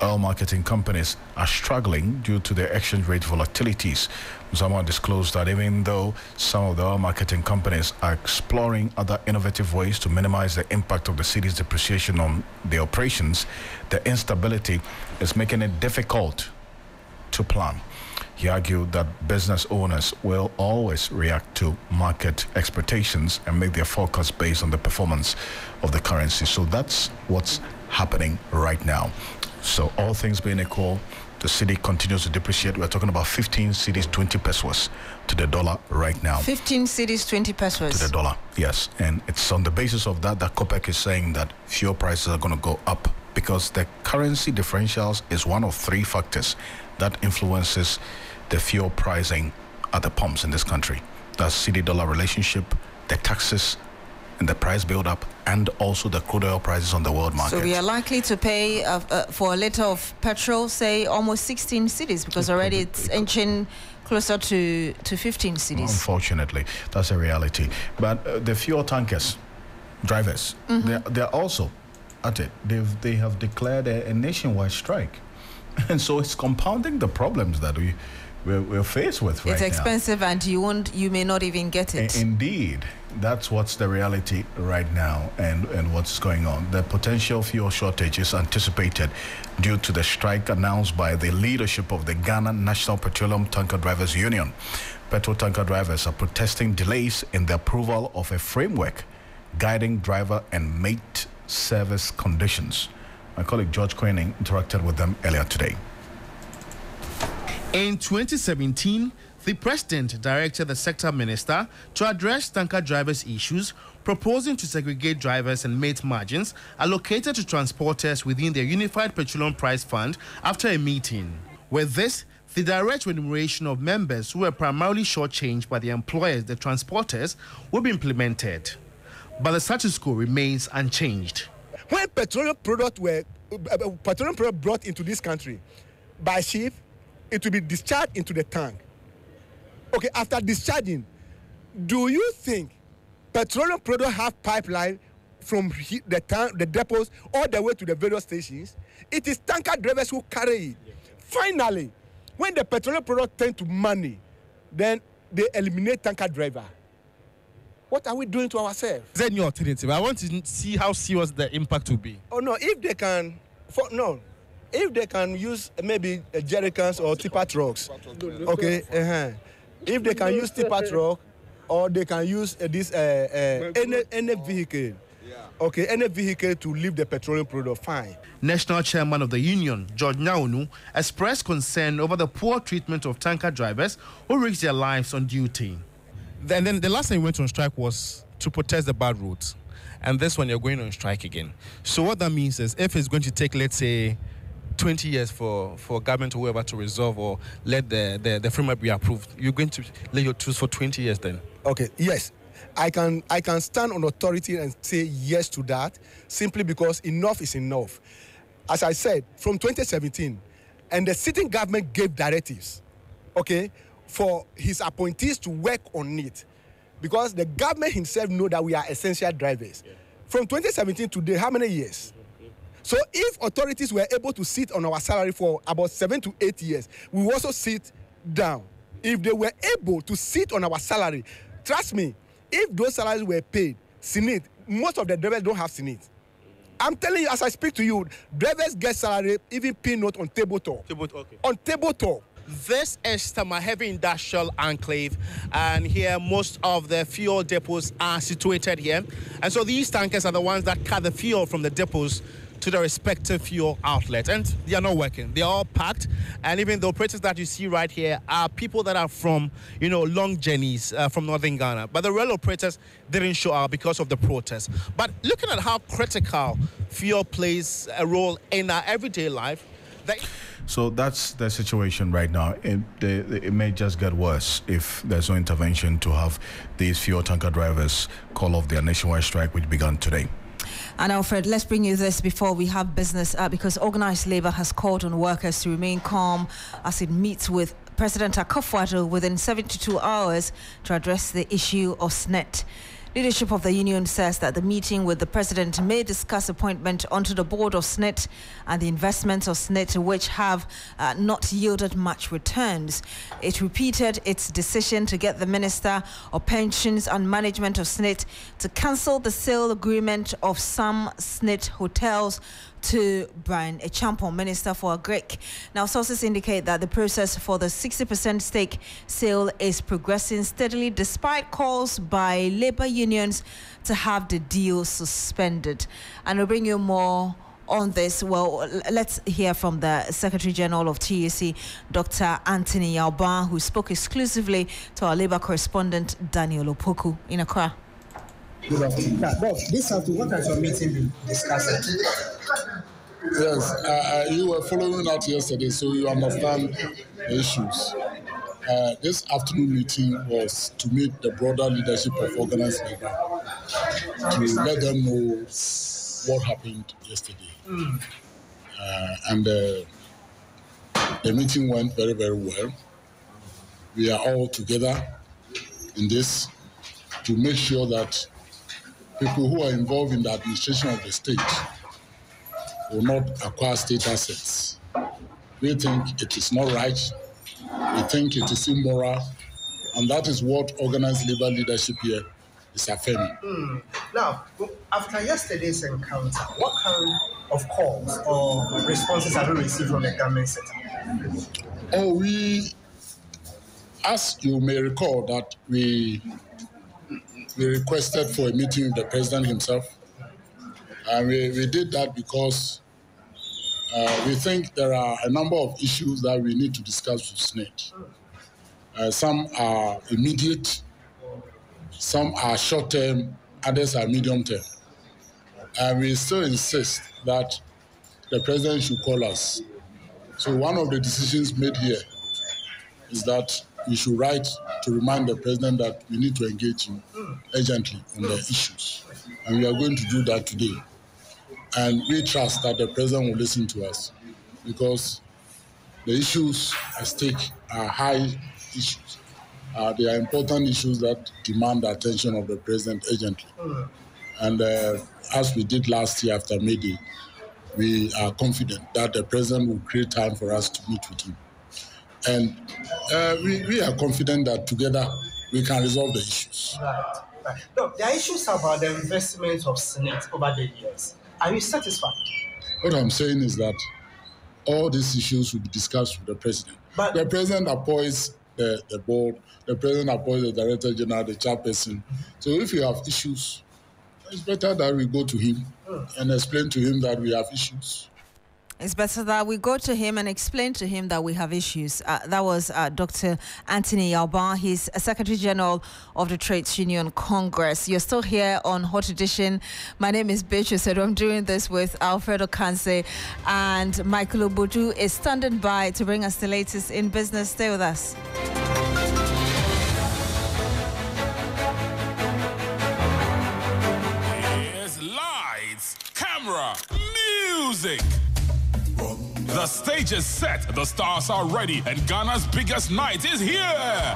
Speaker 1: oil marketing companies are struggling due to the exchange rate volatilities. Someone disclosed that even though some of the oil marketing companies are exploring other innovative ways to minimize the impact of the city's depreciation on the operations, the instability is making it difficult to plan. He argued that business owners will always react to market expectations and make their forecasts based on the performance of the currency. So that's what's happening right now. So all things being equal, the cedi continues to depreciate. We're talking about 15 cedis 20 pesos to the dollar right now.
Speaker 2: 15 cedis 20 pesos
Speaker 1: to the dollar, yes. And it's on the basis of that COPEC is saying that fuel prices are going to go up, because the currency differentials is one of 3 factors that influences the fuel pricing at the pumps in this country. That's cedi-dollar relationship, the taxes, and the price build-up, and also the crude oil prices on the world market.
Speaker 2: So we are likely to pay for a liter of petrol, say, almost 16 cedis, because already it's inching closer to 15 cedis.
Speaker 1: Unfortunately, that's a reality. But the fuel tankers, drivers, they're also at it. They have declared a nationwide strike. And so it's compounding the problems that we're faced with right now.
Speaker 2: It's expensive, and you may not even get it.
Speaker 1: Indeed. That's what's the reality right now, and what's going on. The potential fuel shortage is anticipated due to the strike announced by the leadership of the Ghana National Petroleum Tanker Drivers Union. Petrol tanker drivers are protesting delays in the approval of a framework guiding driver and mate service conditions. My colleague George Quening interacted with them earlier today.
Speaker 3: In 2017, the president directed the sector minister to address tanker drivers' issues, proposing to segregate drivers and mate margins allocated to transporters within their Unified Petroleum Price Fund after a meeting. With this, the direct remuneration of members who were primarily shortchanged by the employers, the transporters, will be implemented. But the status quo remains unchanged.
Speaker 14: When petroleum products brought into this country by ship, it will be discharged into the tank. Okay, after discharging, do you think petroleum products have pipeline from the tank, the depots, all the way to the various stations? It is tanker drivers who carry it. Yeah. Finally, when the petroleum product turn to money, then they eliminate tanker driver. What are we doing to ourselves?
Speaker 3: Is there any alternative? I want to see how serious the impact will be.
Speaker 14: Oh no, if they can, if they can use maybe jerrycans or tipper trucks, okay, if they can use tipper truck, or they can use any vehicle, okay, any vehicle to leave the petroleum product, fine.
Speaker 3: National Chairman of the union, George Nyaonu, expressed concern over the poor treatment of tanker drivers who risk their lives on duty.
Speaker 15: And then the last time you went on strike was to protest the bad roads. And this one you're going on strike again. So what that means is if it's going to take, let's say, 20 years for government or whoever to resolve or let the framework be approved, you're going to lay your truth for 20 years then?
Speaker 14: Okay, yes. I can stand on authority and say yes to that, simply because enough is enough. As I said, from 2017, and the sitting government gave directives, okay, for his appointees to work on it, because the government himself know that we are essential drivers. Yeah. From 2017 to today, how many years? So if authorities were able to sit on our salary for about 7 to 8 years, we will also sit down. If they were able to sit on our salary, trust me, if those salaries were paid, Senate, most of the drivers don't have Senate. I'm telling you, as I speak to you, drivers get salary, even peanut on table top.
Speaker 15: Okay.
Speaker 14: On table top.
Speaker 15: This is the heavy industrial enclave, and here most of the fuel depots are situated here. And so these tankers are the ones that cut the fuel from the depots to the respective fuel outlets, and they are not working. They are all packed, and even the operators that you see right here are people that are from, long journeys from northern Ghana. But the rail operators didn't show up because of the protest. But looking at how critical fuel plays a role in our everyday life,
Speaker 1: so that's the situation right now. It may just get worse if there's no intervention to have these fuel tanker drivers call off their nationwide strike, which began today.
Speaker 2: And Alfred, let's bring you this before we have business, because organised labour has called on workers to remain calm as it meets with President Akufo-Addo within 72 hours to address the issue of SNET. Leadership of the union says that the meeting with the president may discuss appointment onto the board of SNET and the investments of SNET, which have not yielded much returns. It repeated its decision to get the Minister of Pensions and Management of SNET to cancel the sale agreement of some SNET hotels to Brian Echampong, Minister for Agric. Now, sources indicate that the process for the 60% stake sale is progressing steadily despite calls by labour unions to have the deal suspended. And we'll bring you more on this. Well, let's hear from the Secretary General of TUC, Dr. Anthony Yalban, who spoke exclusively to our labour correspondent, Daniel Opoku, in Accra.
Speaker 16: Good afternoon. Bob, this afternoon, what has your meeting been discussing?
Speaker 17: Yes, you were following that yesterday, so you understand the issues. This afternoon meeting was to meet the broader leadership of organized labor to let them know what happened yesterday. And the meeting went very, very well. We are all together in this to make sure that people who are involved in the administration of the state will not acquire state assets. We think it is not right. We think it is immoral. And that is what organized labor leadership here is affirming.
Speaker 16: Now, after yesterday's encounter, what kind of calls or responses have you received from the government sector?
Speaker 17: As you may recall, that we requested for a meeting with the president himself. And we did that because we think there are a number of issues that we need to discuss with SNET. Some are immediate, some are short-term, others are medium-term. And we still insist that the president should call us. So one of the decisions made here is that we should write to remind the president that we need to engage him urgently on the issues. And we are going to do that today. And we trust that the president will listen to us because the issues at stake are high issues. They are important issues that demand the attention of the president urgently. And as we did last year after May Day, we are confident that the president will create time for us to meet with him. And we are confident that together we can resolve the issues.
Speaker 16: Right. No, there are issues about the investment of SNET over the years. Are you satisfied?
Speaker 17: What I'm saying is that all these issues will be discussed with the president. But the president appoints the board, the president appoints the director general, the chairperson. So if you have issues, it's better that we go to him and explain to him that we have issues.
Speaker 2: It's better that we go to him and explain to him that we have issues. That was Dr. Anthony Yalban. He's a Secretary General of the Trades Union Congress. You're still here on Hot Edition. My name is Beatrice, and I'm doing this with Alfred Ocansey, and Michael Obodu is standing by to bring us the latest in business. Stay with us.
Speaker 18: Here's lights, camera, music. The stage is set, the stars are ready, and Ghana's biggest night is here.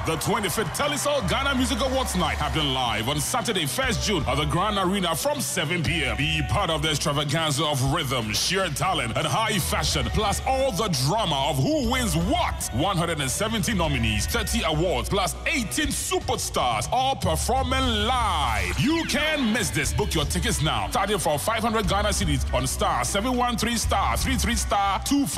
Speaker 18: The 25th Telecel Ghana Music Awards Night happening live on Saturday, 1st June at the Grand Arena from 7 p.m. Be part of the extravaganza of rhythm, sheer talent, and high fashion, plus all the drama of who wins what. 170 nominees, 30 awards, plus 18 superstars, all performing live. You can't miss this. Book your tickets now. Starting for 500 Ghana cedis on *713*33*25#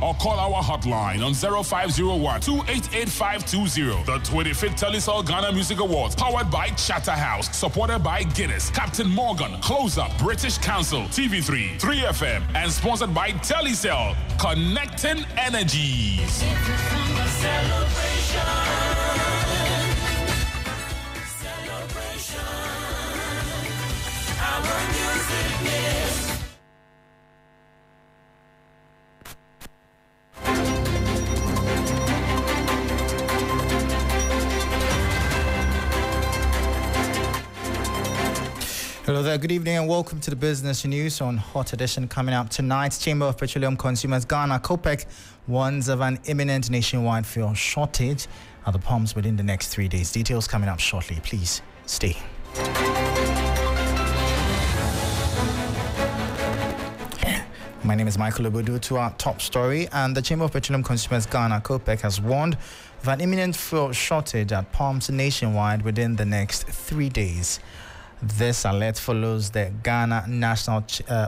Speaker 18: or call our hotline on 0501-288-520. The 25th Telecel Ghana Music Awards, powered by Chatterhouse, supported by Guinness, Captain Morgan, Close Up, British Council, TV3, 3FM, and sponsored by Telecel, connecting energies.
Speaker 19: Hello there, good evening and welcome to the business news on Hot Edition. Coming up tonight, Chamber of Petroleum Consumers Ghana (COPEC) warns of an imminent nationwide fuel shortage at the pumps within the next 3 days. Details coming up shortly. Please stay. My name is Michael Obodu. To our top story, and the Chamber of Petroleum Consumers Ghana (COPEC) has warned of an imminent fuel shortage at pumps nationwide within the next 3 days. This alert follows the Ghana National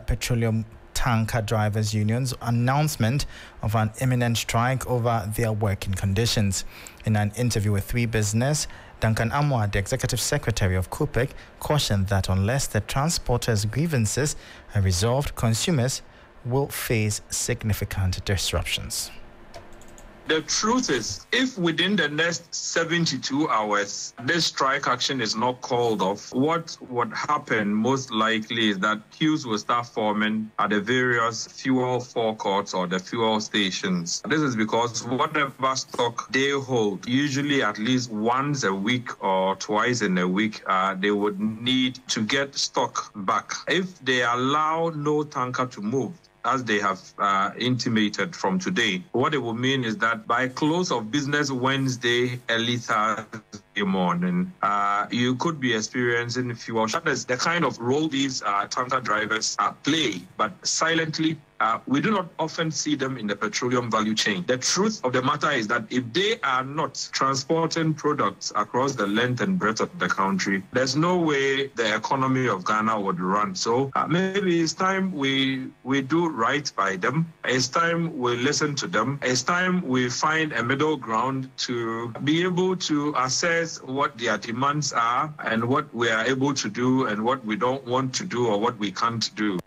Speaker 19: Petroleum Tanker Drivers Union's announcement of an imminent strike over their working conditions. In an interview with 3 Business, Duncan Amwa, the Executive Secretary of COPEC, cautioned that unless the transporters' grievances are resolved, consumers will face significant disruptions.
Speaker 20: The truth is, if within the next 72 hours, this strike action is not called off, what would happen most likely is that queues will start forming at the various fuel forecourts or the fuel stations. This is because whatever stock they hold, usually at least once a week or twice in a week, they would need to get stock back. If they allow no tanker to move, as they have intimated from today, what it will mean is that by close of business Wednesday, early Thursday morning, you could be experiencing fuel shortages. The kind of role these tanker drivers play, but silently. We do not often see them in the petroleum value chain. The truth of the matter is that if they are not transporting products across the length and breadth of the country, there's no way the economy of Ghana would run. So maybe it's time we do right by them. It's time we listen to them. It's time we find a middle ground to be able to assess what their demands are and what we are able to do and what we don't want to do or what we can't do.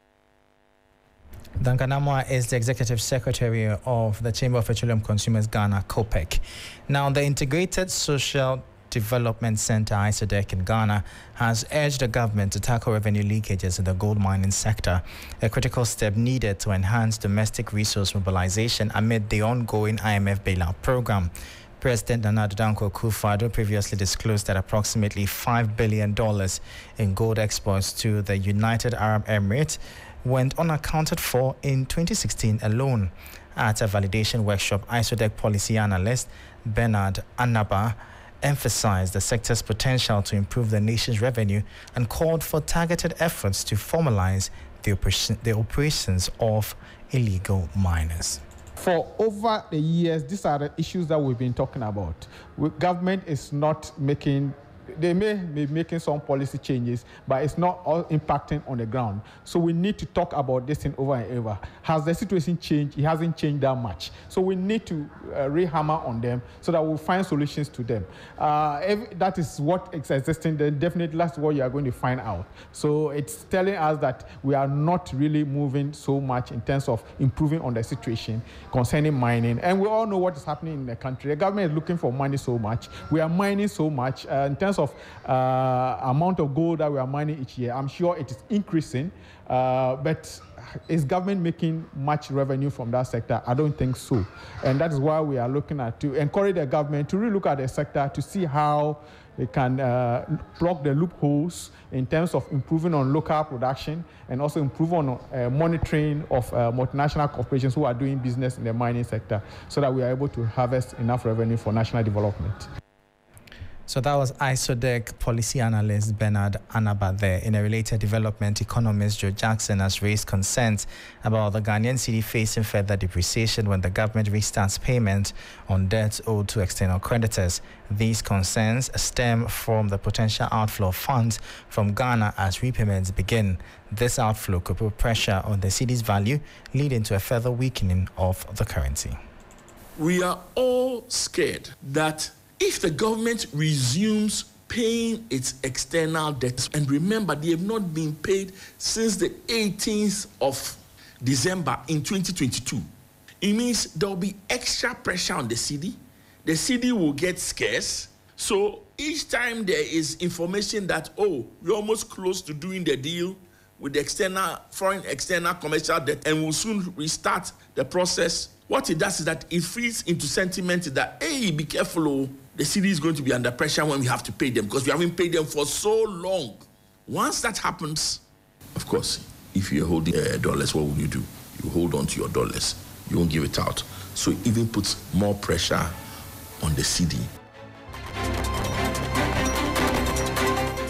Speaker 19: Duncan Amwa is the Executive Secretary of the Chamber of Petroleum Consumers Ghana (COPEC). Now, the Integrated Social Development Center (ISODEC) in Ghana has urged the government to tackle revenue leakages in the gold mining sector, a critical step needed to enhance domestic resource mobilization amid the ongoing IMF bailout program. President Nana Addo Akufo-Addo previously disclosed that approximately $5 billion in gold exports to the United Arab Emirates went unaccounted for in 2016 alone. At a validation workshop, ISODEC policy analyst Bernard Anaba emphasized the sector's potential to improve the nation's revenue and called for targeted efforts to formalize the operations of illegal miners.
Speaker 21: For over the years, these are the issues that we've been talking about. Government is not making. They may be making some policy changes, but it's not all impacting on the ground. So we need to talk about this thing over and over. Has the situation changed? It hasn't changed that much. So we need to re-hammer on them so that we'll find solutions to them. If that is what is existing, then definitely that's what you are going to find out. So it's telling us that we are not really moving so much in terms of improving on the situation concerning mining. And we all know what is happening in the country. The government is looking for money so much. We are mining so much in terms of amount of gold that we are mining each year. I'm sure it is increasing, but is government making much revenue from that sector? I don't think so. And that is why we are looking at to encourage the government to really look at the sector to see how It can plug the loopholes in terms of improving on local production and also improve on monitoring of multinational corporations who are doing business in the mining sector so that we are able to harvest enough revenue for national development.
Speaker 19: So that was ISODEC policy analyst Bernard Anaba there. In a related development, economist Joe Jackson has raised concerns about the Ghanaian cedi facing further depreciation when the government restarts payment on debts owed to external creditors. These concerns stem from the potential outflow of funds from Ghana as repayments begin. This outflow could put pressure on the cedi's value, leading to a further weakening of the currency.
Speaker 4: We are all scared that if the government resumes paying its external debts, and remember, they have not been paid since the 18th of December in 2022, it means there will be extra pressure on the cedi. The cedi will get scarce. So each time there is information that, oh, we're almost close to doing the deal with the foreign external commercial debt and we'll soon restart the process, what it does is that it feeds into sentiment that, hey, be careful, oh, the cedi is going to be under pressure when we have to pay them because we haven't paid them for so long. Once that happens, of course, if you're holding dollars, what will you do? You hold on to your dollars. You won't give it out. So it even puts more pressure on the cedi.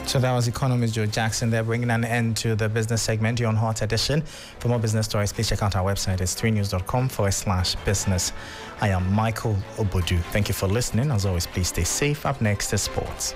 Speaker 19: So that was economist Joe Jackson there, bringing an end to the business segment here on Hot Edition. For more business stories, please check out our website. It's 3news.com/business. I am Michael Obodu. Thank you for listening. As always, please stay safe. Up next is sports.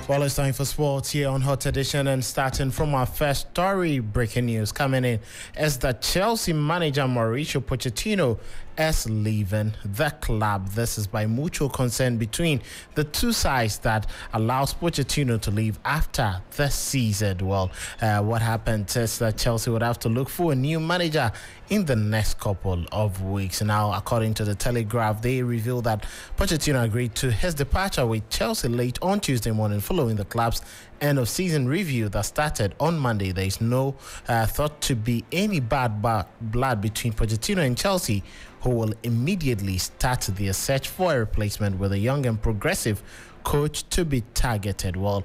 Speaker 19: Well, it's time for sports here on Hot Edition, and starting from our first story, breaking news coming in as the Chelsea manager Mauricio Pochettino is leaving the club. This is by mutual consent between the two sides that allows Pochettino to leave after the season. Well, what happened is that Chelsea would have to look for a new manager in the next couple of weeks. Now, according to the Telegraph, they revealed that Pochettino agreed to his departure with Chelsea late on Tuesday morning following the club's end of season review that started on Monday. There is no thought to be any bad blood between Pochettino and Chelsea, who will immediately start their search for a replacement with a young and progressive coach to be targeted. Well,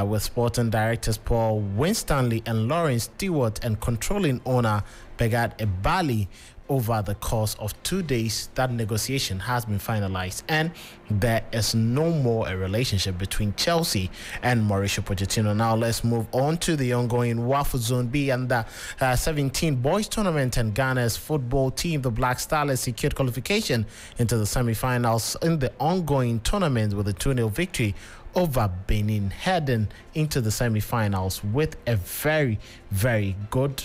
Speaker 19: with sporting directors Paul Winstanley and Lawrence Stewart and controlling owner Begat Ebali over the course of 2 days, that negotiation has been finalized, and there is no more a relationship between Chelsea and Mauricio Pochettino. Now let's move on to the ongoing WAFU Zone B and the 17 boys tournament, and Ghana's football team, the Black Stars, secured qualification into the semi-finals in the ongoing tournament with a 2-0 victory over Benin, heading into the semi-finals with a very, very good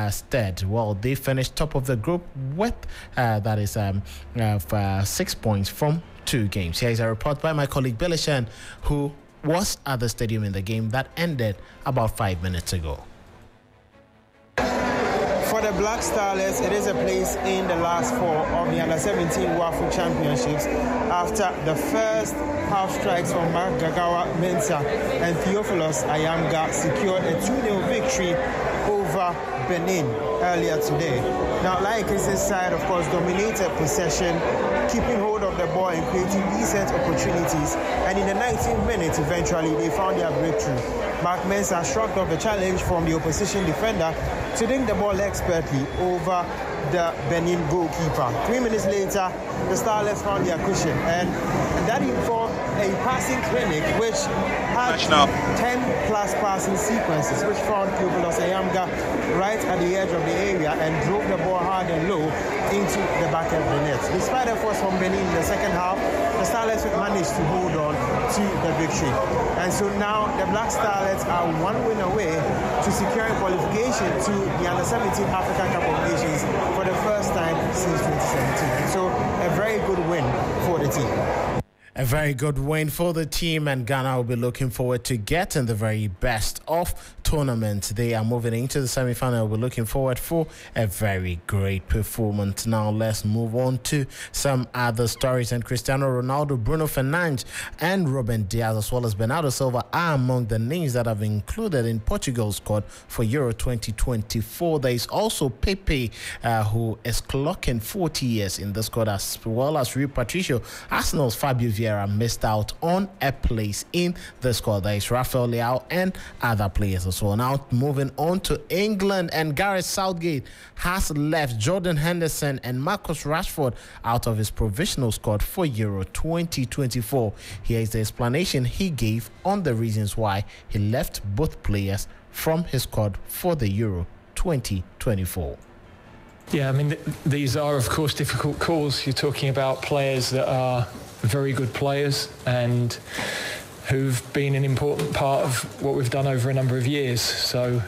Speaker 19: stead. Well, they finished top of the group with 6 points from 2 games. Here is a report by my colleague Belishan, who was at the stadium in the game that ended about 5 minutes ago.
Speaker 22: For the Black Stars, it is a place in the last 4 of the Under-17 WAFU Championships after the first half strikes from Mark Gagawa Mensah and Theophilus Ayamga secured a 2-0 victory over Benin earlier today. Now, Laikis' side, of course, dominated possession, keeping hold of the ball and creating decent opportunities. And in the 19th minute, eventually, they found their breakthrough. Mark Mensah shrugged off the challenge from the opposition defender to dink the ball expertly over the Benin goalkeeper. 3 minutes later, the Starlets found their cushion, and that involved a passing clinic which had 10-plus passing sequences, which found Theophilus Ayamga right at the edge of the area and drove the ball hard and low into the back of the net. Despite efforts from Benin in the second half, the Starlets managed to hold on to the victory. And so now the Black Starlets are 1 win away to securing qualification to the Under-17 African Cup of Nations for the first time since 2017. So a very good win for the team.
Speaker 6: A very good win for the team, and Ghana will be looking forward to getting the very best of tournament. They are moving into the semi-final. We're looking forward for a very great performance. Now let's move on to some other stories. And Cristiano Ronaldo, Bruno Fernandes and Ruben Dias, as well as Bernardo Silva, are among the names that have been included in Portugal's squad for Euro 2024. There is also Pepe, who is clocking 40 years in the squad, as well as Rui Patricio. Arsenal's Fabio Vieira missed out on a place in the squad. There is Rafael Leao and other players as well. Now moving on to England, and Gareth Southgate has left Jordan Henderson and Marcus Rashford out of his provisional squad for Euro 2024. Here is the explanation he gave on the reasons why he left both players from his squad for the Euro 2024.
Speaker 7: Yeah, I mean, these are, of course, difficult calls. You're talking about players that are very good players and who've been an important part of what we've done over a number of years. So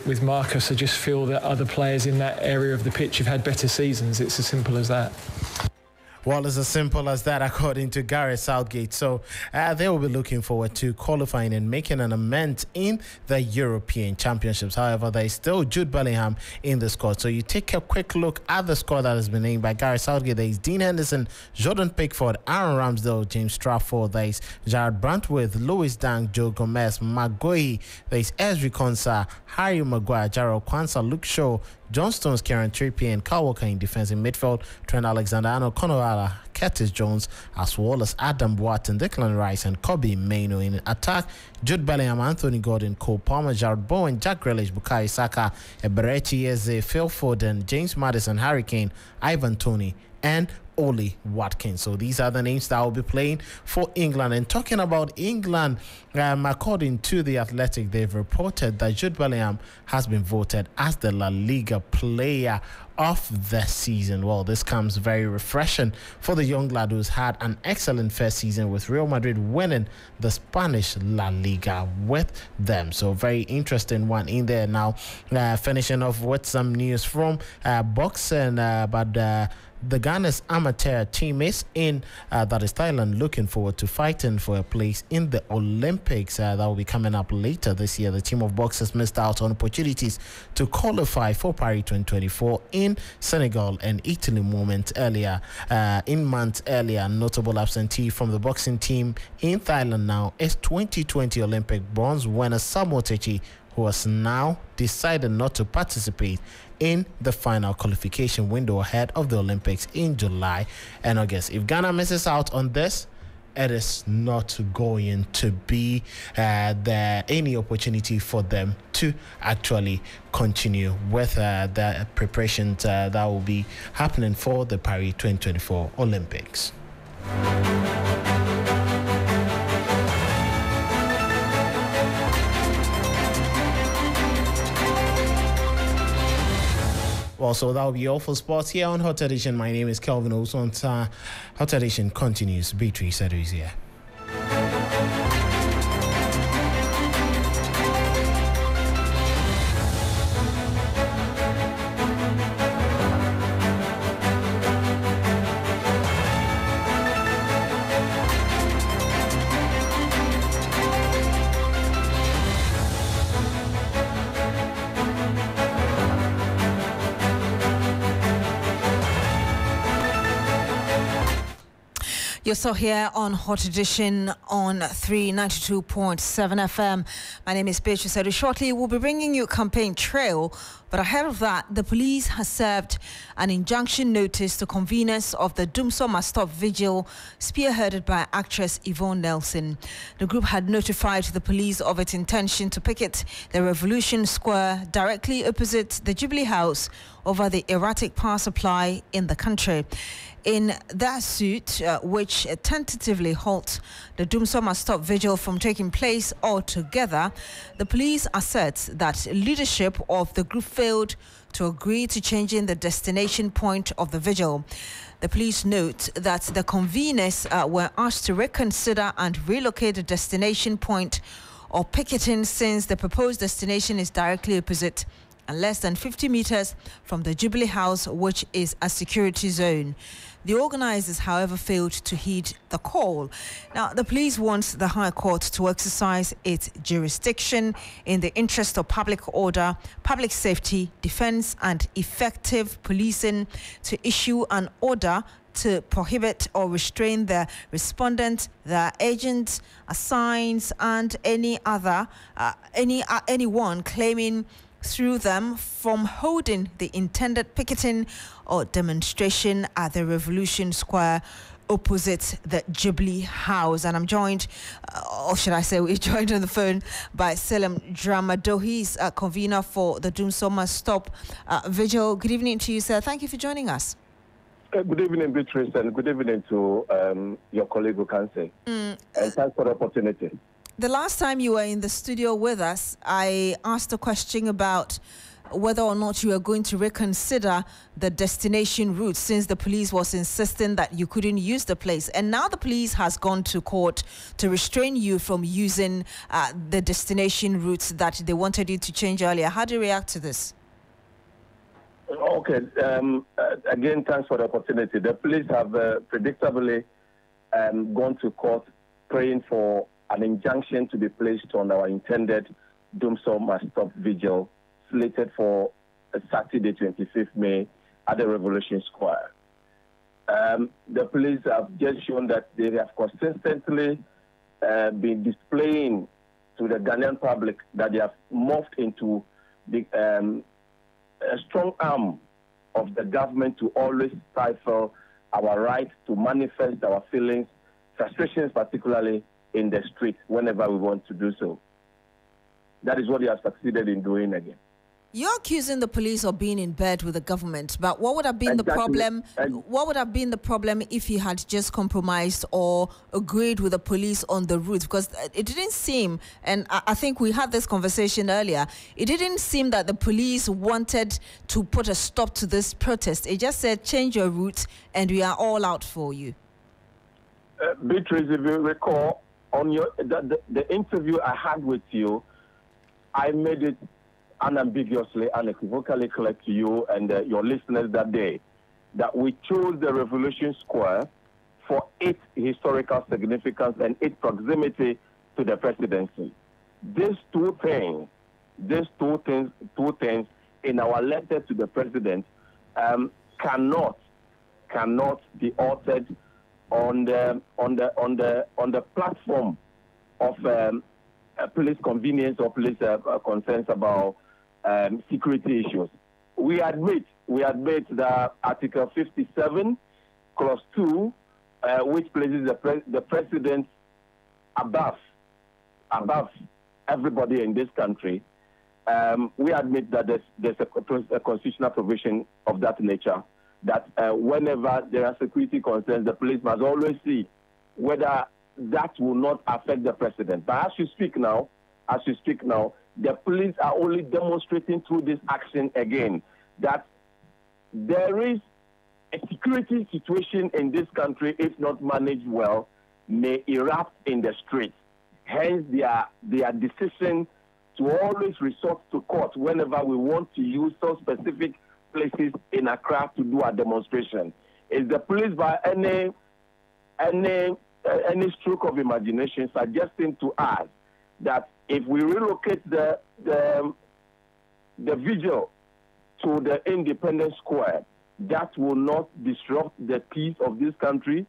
Speaker 7: with Marcus, I just feel that other players in that area of the pitch have had better seasons. It's as simple as that.
Speaker 6: Well, it's as simple as that, according to Gareth Southgate. So they will be looking forward to qualifying and making an amends in the European Championships. However, there is still Jude Bellingham in the squad. So you take a quick look at the squad that has been named by Gareth Southgate. There is Dean Henderson, Jordan Pickford, Aaron Ramsdale, James Trafford. There is Jared Brantworth, Lewis Dang, Joe Gomez, Magoy. There is Ezri Konsa, Harry Maguire, Jarrell Kwanzaa, Luke Shaw, John Stones, Kieran Trippier, and Kyle Walker in defense. In midfield, Trent Alexander-Arnold, Conor Curtis Jones, as well as Adam Boateng, Declan Rice, and Kobe Mainoo. In attack, Jude Bellingham, Anthony Gordon, Cole Palmer, Jared Bowen, Jack Grealish, Bukayo Saka, Eberechi Eze, Phil Foden, James Maddison, Harry Kane, Ivan Toney, and Oli Watkins. So these are the names that will be playing for England. And talking about England, according to The Athletic, they've reported that Jude Bellingham has been voted as the La Liga player of the season. Well, this comes very refreshing for the young lad who's had an excellent first season with Real Madrid winning the Spanish La Liga with them. So very interesting one in there. Now finishing off with some news from boxing, but the Ghana's amateur team is in that is Thailand, looking forward to fighting for a place in the Olympics that will be coming up later this year. The team of boxers missed out on opportunities to qualify for Paris 2024 in Senegal and Italy months earlier. Notable absentee from the boxing team in Thailand now is 2020 Olympic bronze winner Samuel Techi, who has now decided not to participate in the final qualification window ahead of the Olympics in July and August. If Ghana misses out on this, it is not going to be any opportunity for them to actually continue with the preparations that will be happening for the Paris 2024 Olympics. Well, so that will be all for sports here on Hot Edition. My name is Kelvin Olson. Hot Edition continues. Beatrice is here.
Speaker 2: You're still here on Hot Edition on 392.7 FM. My name is Beatrice. Shortly, we'll be bringing you Campaign Trail. But ahead of that, the police has served an injunction notice to conveners of the Dumso Must Stop Vigil, spearheaded by actress Yvonne Nelson. The group had notified the police of its intention to picket the Revolution Square directly opposite the Jubilee House over the erratic power supply in the country. In that suit, which tentatively halts the Dumso Must Stop Vigil from taking place altogether, the police assert that leadership of the group failed to agree to changing the destination point of the vigil. The police note that the conveners were asked to reconsider and relocate the destination point or picketing, since the proposed destination is directly opposite and less than 50 meters from the Jubilee House, which is a security zone. The organizers, however, failed to heed the call. Now, the police wants the High Court to exercise its jurisdiction in the interest of public order, public safety, defense, and effective policing to issue an order to prohibit or restrain the respondent, the agents, assigns, and anyone claiming through them from holding the intended picketing or demonstration at the Revolution Square opposite the Jubilee House. And I'm joined, or should I say we're joined on the phone by Selim Dramado. He's a convener for the Doomsday Must Stop Vigil. Good evening to you, sir. Thank you for joining us.
Speaker 8: Good evening, Beatrice, and good evening to your colleague Ocansey. And thanks for the opportunity.
Speaker 2: The last time you were in the studio with us, I asked a question about whether or not you were going to reconsider the destination route, since the police was insisting that you couldn't use the place. And now the police has gone to court to restrain you from using the destination routes that they wanted you to change earlier. How do you react to this?
Speaker 8: Okay. Again, thanks for the opportunity. The police have predictably gone to court praying for an injunction to be placed on our intended Doomsday Must Stop Vigil, slated for Saturday, 25th May, at the Revolution Square. The police have just shown that they have consistently been displaying to the Ghanaian public that they have morphed into the a strong arm of the government to always stifle our right to manifest our feelings, frustrations particularly in the street whenever we want to do so. That is what they have succeeded in doing again.
Speaker 2: You're accusing the police of being in bed with the government, but what would have been the problem? What would have been the problem if you had just compromised or agreed with the police on the route? Because it didn't seem, and I think we had this conversation earlier, it didn't seem that the police wanted to put a stop to this protest. It just said, change your route and we are all out for you.
Speaker 8: Beatrice, if you recall, on the interview I had with you, I made it unambiguously, unequivocally clear to you and your listeners that day that we chose the Revolution Square for its historical significance and its proximity to the presidency. These two things in our letter to the president cannot be altered on the platform of police convenience or police concerns about security issues. We admit that Article 57, Clause 2, which places the president above everybody in this country. We admit that there's a constitutional provision of that nature, that whenever there are security concerns, the police must always see whether that will not affect the president. But as you speak now, the police are only demonstrating through this action again that there is a security situation in this country, if not managed well, may erupt in the streets. Hence, their decision to always resort to court whenever we want to use some specific places in Accra to do a demonstration. Is the police by any stroke of imagination suggesting to us that if we relocate the vigil to the Independence Square, that will not disrupt the peace of this country?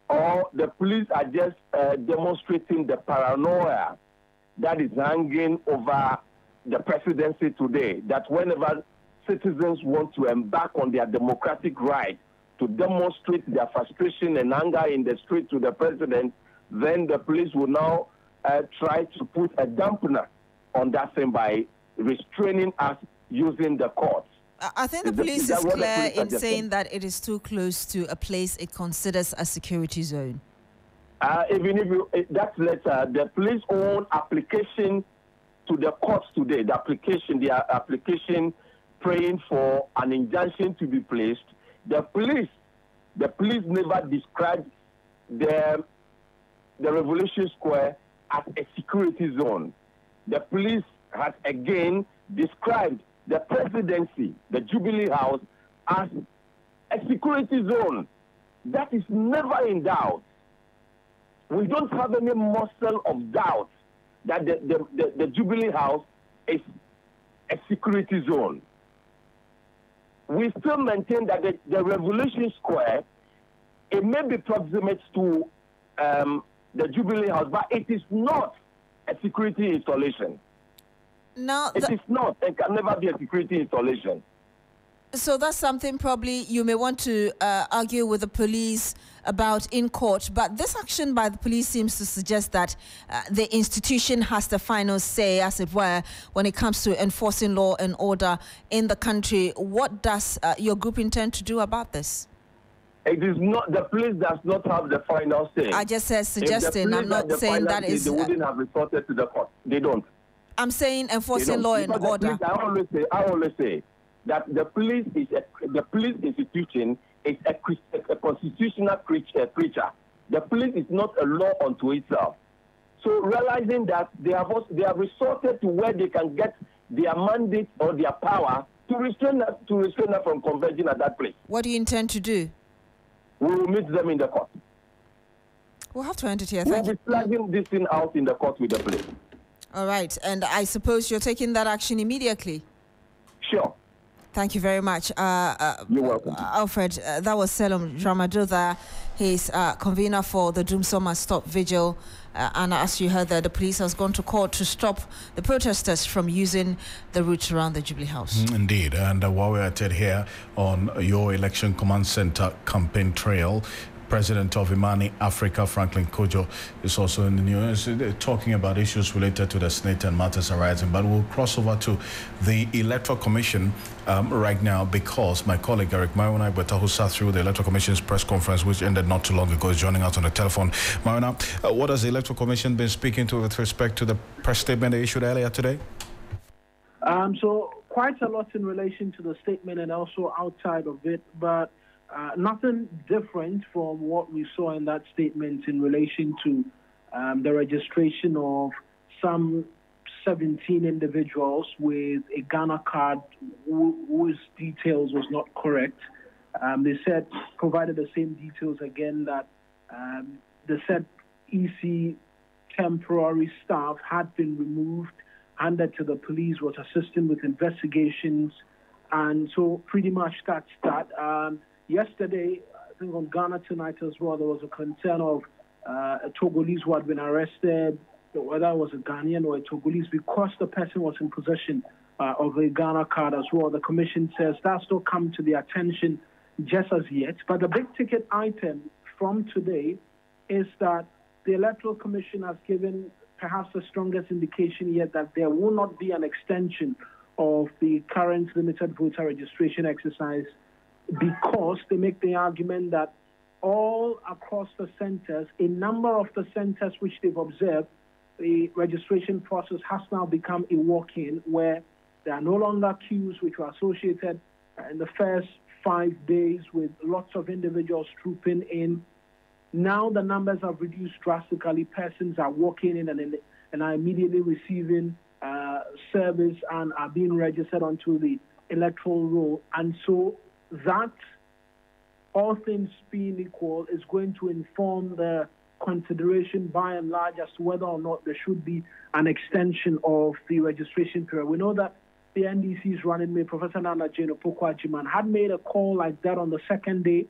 Speaker 8: Or the police are just demonstrating the paranoia that is hanging over the presidency today, that whenever citizens want to embark on their democratic right to demonstrate their frustration and anger in the street to the president, then the police will now try to put a dampener on that thing by restraining us using the courts.
Speaker 2: I think the police is clear in saying that it is too close to a place it considers a security zone.
Speaker 8: Even if that letter, the police own application to the courts today, their application praying for an injunction to be placed, the police never described the Revolution Square as a security zone. The police has again described the presidency, the Jubilee House, as a security zone. That is never in doubt. We don't have any morsel of doubt that the Jubilee House is a security zone. We still maintain that the Revolution Square, it may be proximate to the Jubilee House, but it is not a security installation.
Speaker 2: No,
Speaker 8: it is not. It can never be a security installation.
Speaker 2: So that's something probably you may want to argue with the police about in court. But this action by the police seems to suggest that the institution has the final say, as it were, when it comes to enforcing law and order in the country. What does your group intend to do about this?
Speaker 8: It is not, the police does not have the final say.
Speaker 2: I just said suggesting. I'm not saying that is.
Speaker 8: They wouldn't have resorted to the court. They don't.
Speaker 2: I'm saying enforcing law and order.
Speaker 8: Police, I always say that the police institution is a constitutional creature. The police is not a law unto itself. So realizing that they have resorted to where they can get their mandate or their power to restrain us from converging at that place.
Speaker 2: What do you intend to do?
Speaker 8: We will meet them in the court.
Speaker 2: We'll have to end it here.
Speaker 8: We'll be flagging this thing out in the court with the police.
Speaker 2: All right. And I suppose you're taking that action immediately?
Speaker 8: Sure.
Speaker 2: Thank you very much.
Speaker 8: You're welcome.
Speaker 2: Alfred, that was Selom Dramadotha. He's convener for the Doomsoma Stop Vigil. And as you heard there, the police has gone to court to stop the protesters from using the route around the Jubilee House.
Speaker 1: Indeed. And while we're at it here on your Election Command Center campaign trail, President of Imani Africa, Franklin Kojo, is also in the news talking about issues related to the Senate and matters arising. But we'll cross over to the Electoral Commission right now, because my colleague Eric Maruna, who sat through the Electoral Commission's press conference, which ended not too long ago, is joining us on the telephone. Maruna, what has the Electoral Commission been speaking to with respect to the press statement they issued earlier today?
Speaker 9: So quite a lot in relation to the statement and also outside of it, but nothing different from what we saw in that statement in relation to the registration of some 17 individuals with a Ghana card whose details was not correct. They said, provided the same details again, that the said EC temporary staff had been removed, handed to the police, was assisting with investigations, and so pretty much that's that. Yesterday, I think on Ghana Tonight as well, there was a concern of a Togolese who had been arrested, whether it was a Ghanaian or a Togolese, because the person was in possession of a Ghana card as well. The Commission says that's not come to the attention just as yet. But the big ticket item from today is that the Electoral Commission has given perhaps the strongest indication yet that there will not be an extension of the current limited voter registration exercise, because they make the argument that all across the centers, a number of the centers which they've observed, the registration process has now become a walk-in, where there are no longer queues which were associated in the first 5 days with lots of individuals trooping in. Now the numbers have reduced drastically. Persons are walking in and are immediately receiving service and are being registered onto the electoral roll. And so that, all things being equal, is going to inform the consideration by and large as to whether or not there should be an extension of the registration period. We know that the NDC's running mate, Professor Nana Jane Opoku-Agyeman, had made a call like that on the second day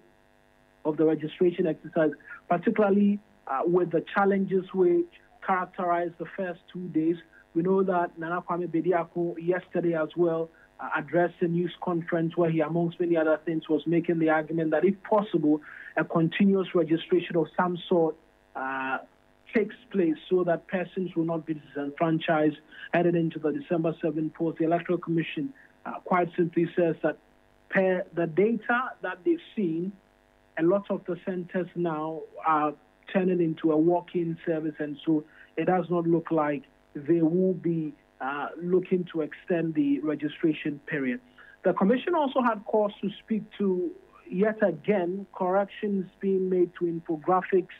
Speaker 9: of the registration exercise, particularly with the challenges which characterized the first 2 days. We know that Nana Kwame Bediako yesterday as well addressed a news conference where he, amongst many other things, was making the argument that if possible, a continuous registration of some sort takes place so that persons will not be disenfranchised headed into the December 7th polls. The Electoral Commission quite simply says that per the data that they've seen, a lot of the centers now are turning into a walk-in service, and so it does not look like they will be looking to extend the registration period. The Commission also had cause to speak to, yet again, corrections being made to infographics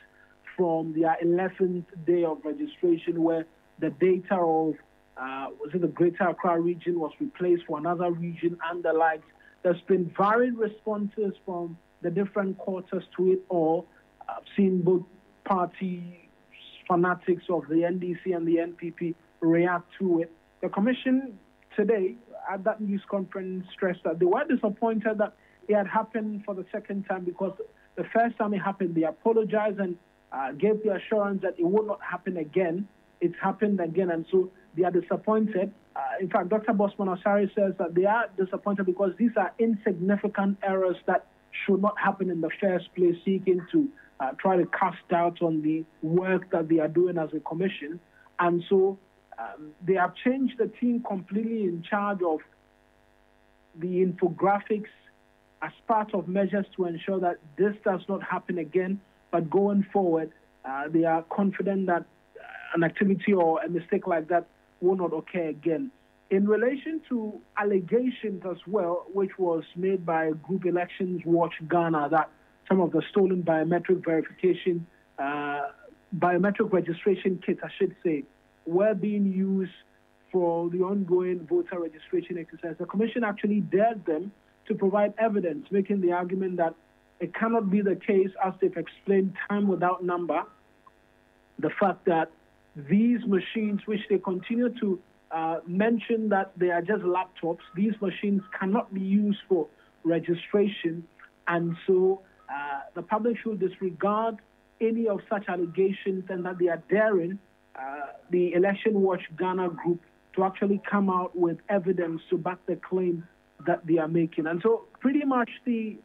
Speaker 9: from their 11th day of registration, where the data of was it the Greater Accra region was replaced for another region and the likes. There's been varied responses from the different quarters to it all. I've seen both party fanatics of the NDC and the NPP react to it. The Commission today, at that news conference, stressed that they were disappointed that it had happened for the second time, because the first time it happened, they apologized and gave the assurance that it would not happen again. It's happened again, and so they are disappointed. In fact, Dr. Bosman Osari says that they are disappointed because these are insignificant errors that should not happen in the first place, seeking to try to cast doubt on the work that they are doing as a commission. And so they have changed the team completely in charge of the infographics as part of measures to ensure that this does not happen again. But going forward, they are confident that an activity or a mistake like that will not occur again. In relation to allegations as well, which was made by Group Elections Watch Ghana, that some of the stolen biometric verification, biometric registration kits, I should say, were being used for the ongoing voter registration exercise. The Commission actually dared them to provide evidence, making the argument that it cannot be the case, as they've explained time without number, the fact that these machines, which they continue to mention that they are just laptops, these machines cannot be used for registration, and so the public should disregard any of such allegations, and that they are daring the Election Watch Ghana group to actually come out with evidence to back the claim that they are making. And so pretty much the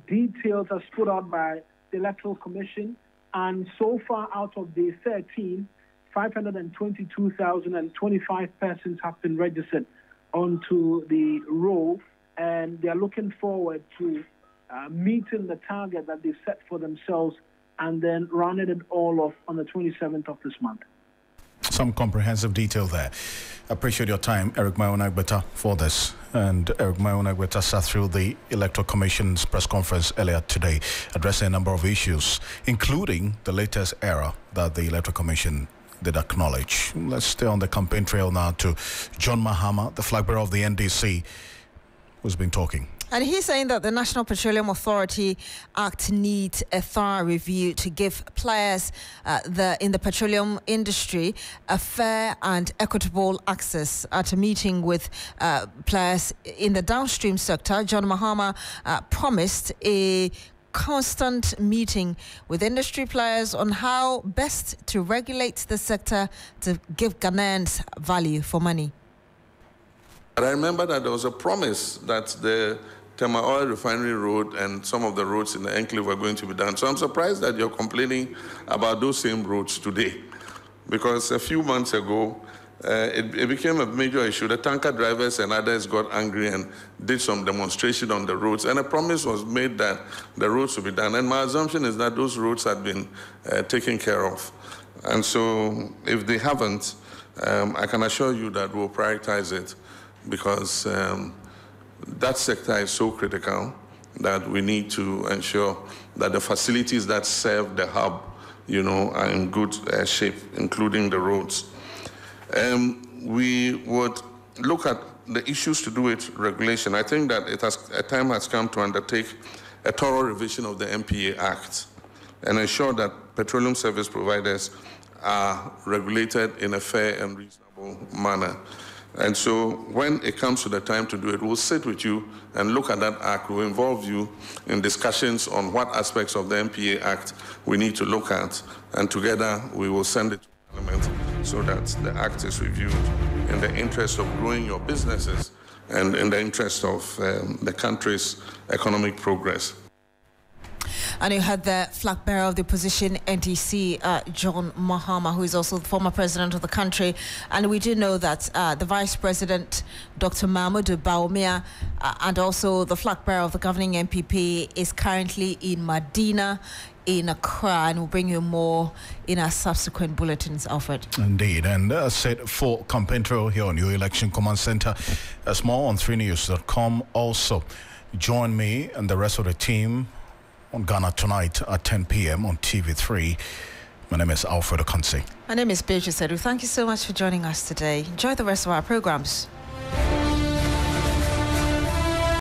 Speaker 9: details are put out by the Electoral Commission, and so far out of the 13, 522,025 persons have been registered onto the roll, and they are looking forward to meeting the target that they set for themselves and then rounding it all off on the 27th of this month.
Speaker 1: Some comprehensive detail there. Appreciate your time, Eric Mayonagbeta, for this. And Eric Mayonagbeta sat through the Electoral Commission's press conference earlier today, addressing a number of issues, including the latest error that the Electoral Commission did acknowledge. Let's stay on the campaign trail now to John Mahama, the flag bearer of the NDC, who's been talking.
Speaker 2: And he's saying that the National Petroleum Authority Act needs a thorough review to give players in the petroleum industry a fair and equitable access. At a meeting with players in the downstream sector, John Mahama promised a constant meeting with industry players on how best to regulate the sector to give Ghanaians value for money.
Speaker 10: But I remember that there was a promise that the Tema Oil Refinery Road and some of the roads in the enclave were going to be done. So I'm surprised that you're complaining about those same roads today, because a few months ago, it became a major issue. The tanker drivers and others got angry and did some demonstration on the roads, and a promise was made that the roads would be done. And my assumption is that those roads had been taken care of. And so if they haven't, I can assure you that we'll prioritize it, because that sector is so critical that we need to ensure that the facilities that serve the hub, are in good shape, including the roads. We would look at the issues to do with regulation. I think that a time has come to undertake a thorough revision of the MPA Act and ensure that petroleum service providers are regulated in a fair and reasonable manner. And so when it comes to the time to do it, we'll sit with you and look at that act. We'll involve you in discussions on what aspects of the MPA Act we need to look at. And together we will send it to Parliament so that the act is reviewed in the interest of growing your businesses and in the interest of the country's economic progress.
Speaker 2: And you had the flag bearer of the opposition, NDC, John Mahama, who is also the former president of the country. And we do know that the vice president, Dr. Mahmoud Bawumia, and also the flag bearer of the governing MPP is currently in Medina, in Accra, and we'll bring you more in our subsequent bulletins, Alfred.
Speaker 1: Indeed, and set for campaign trail here on your Election Command Center. As more on 3news.com. Also, join me and the rest of the team on Ghana Tonight at 10 p.m. on TV3. My name is Alfred Ocansey.
Speaker 2: My name is Beatrice. Thank you so much for joining us today. Enjoy the rest of our programs.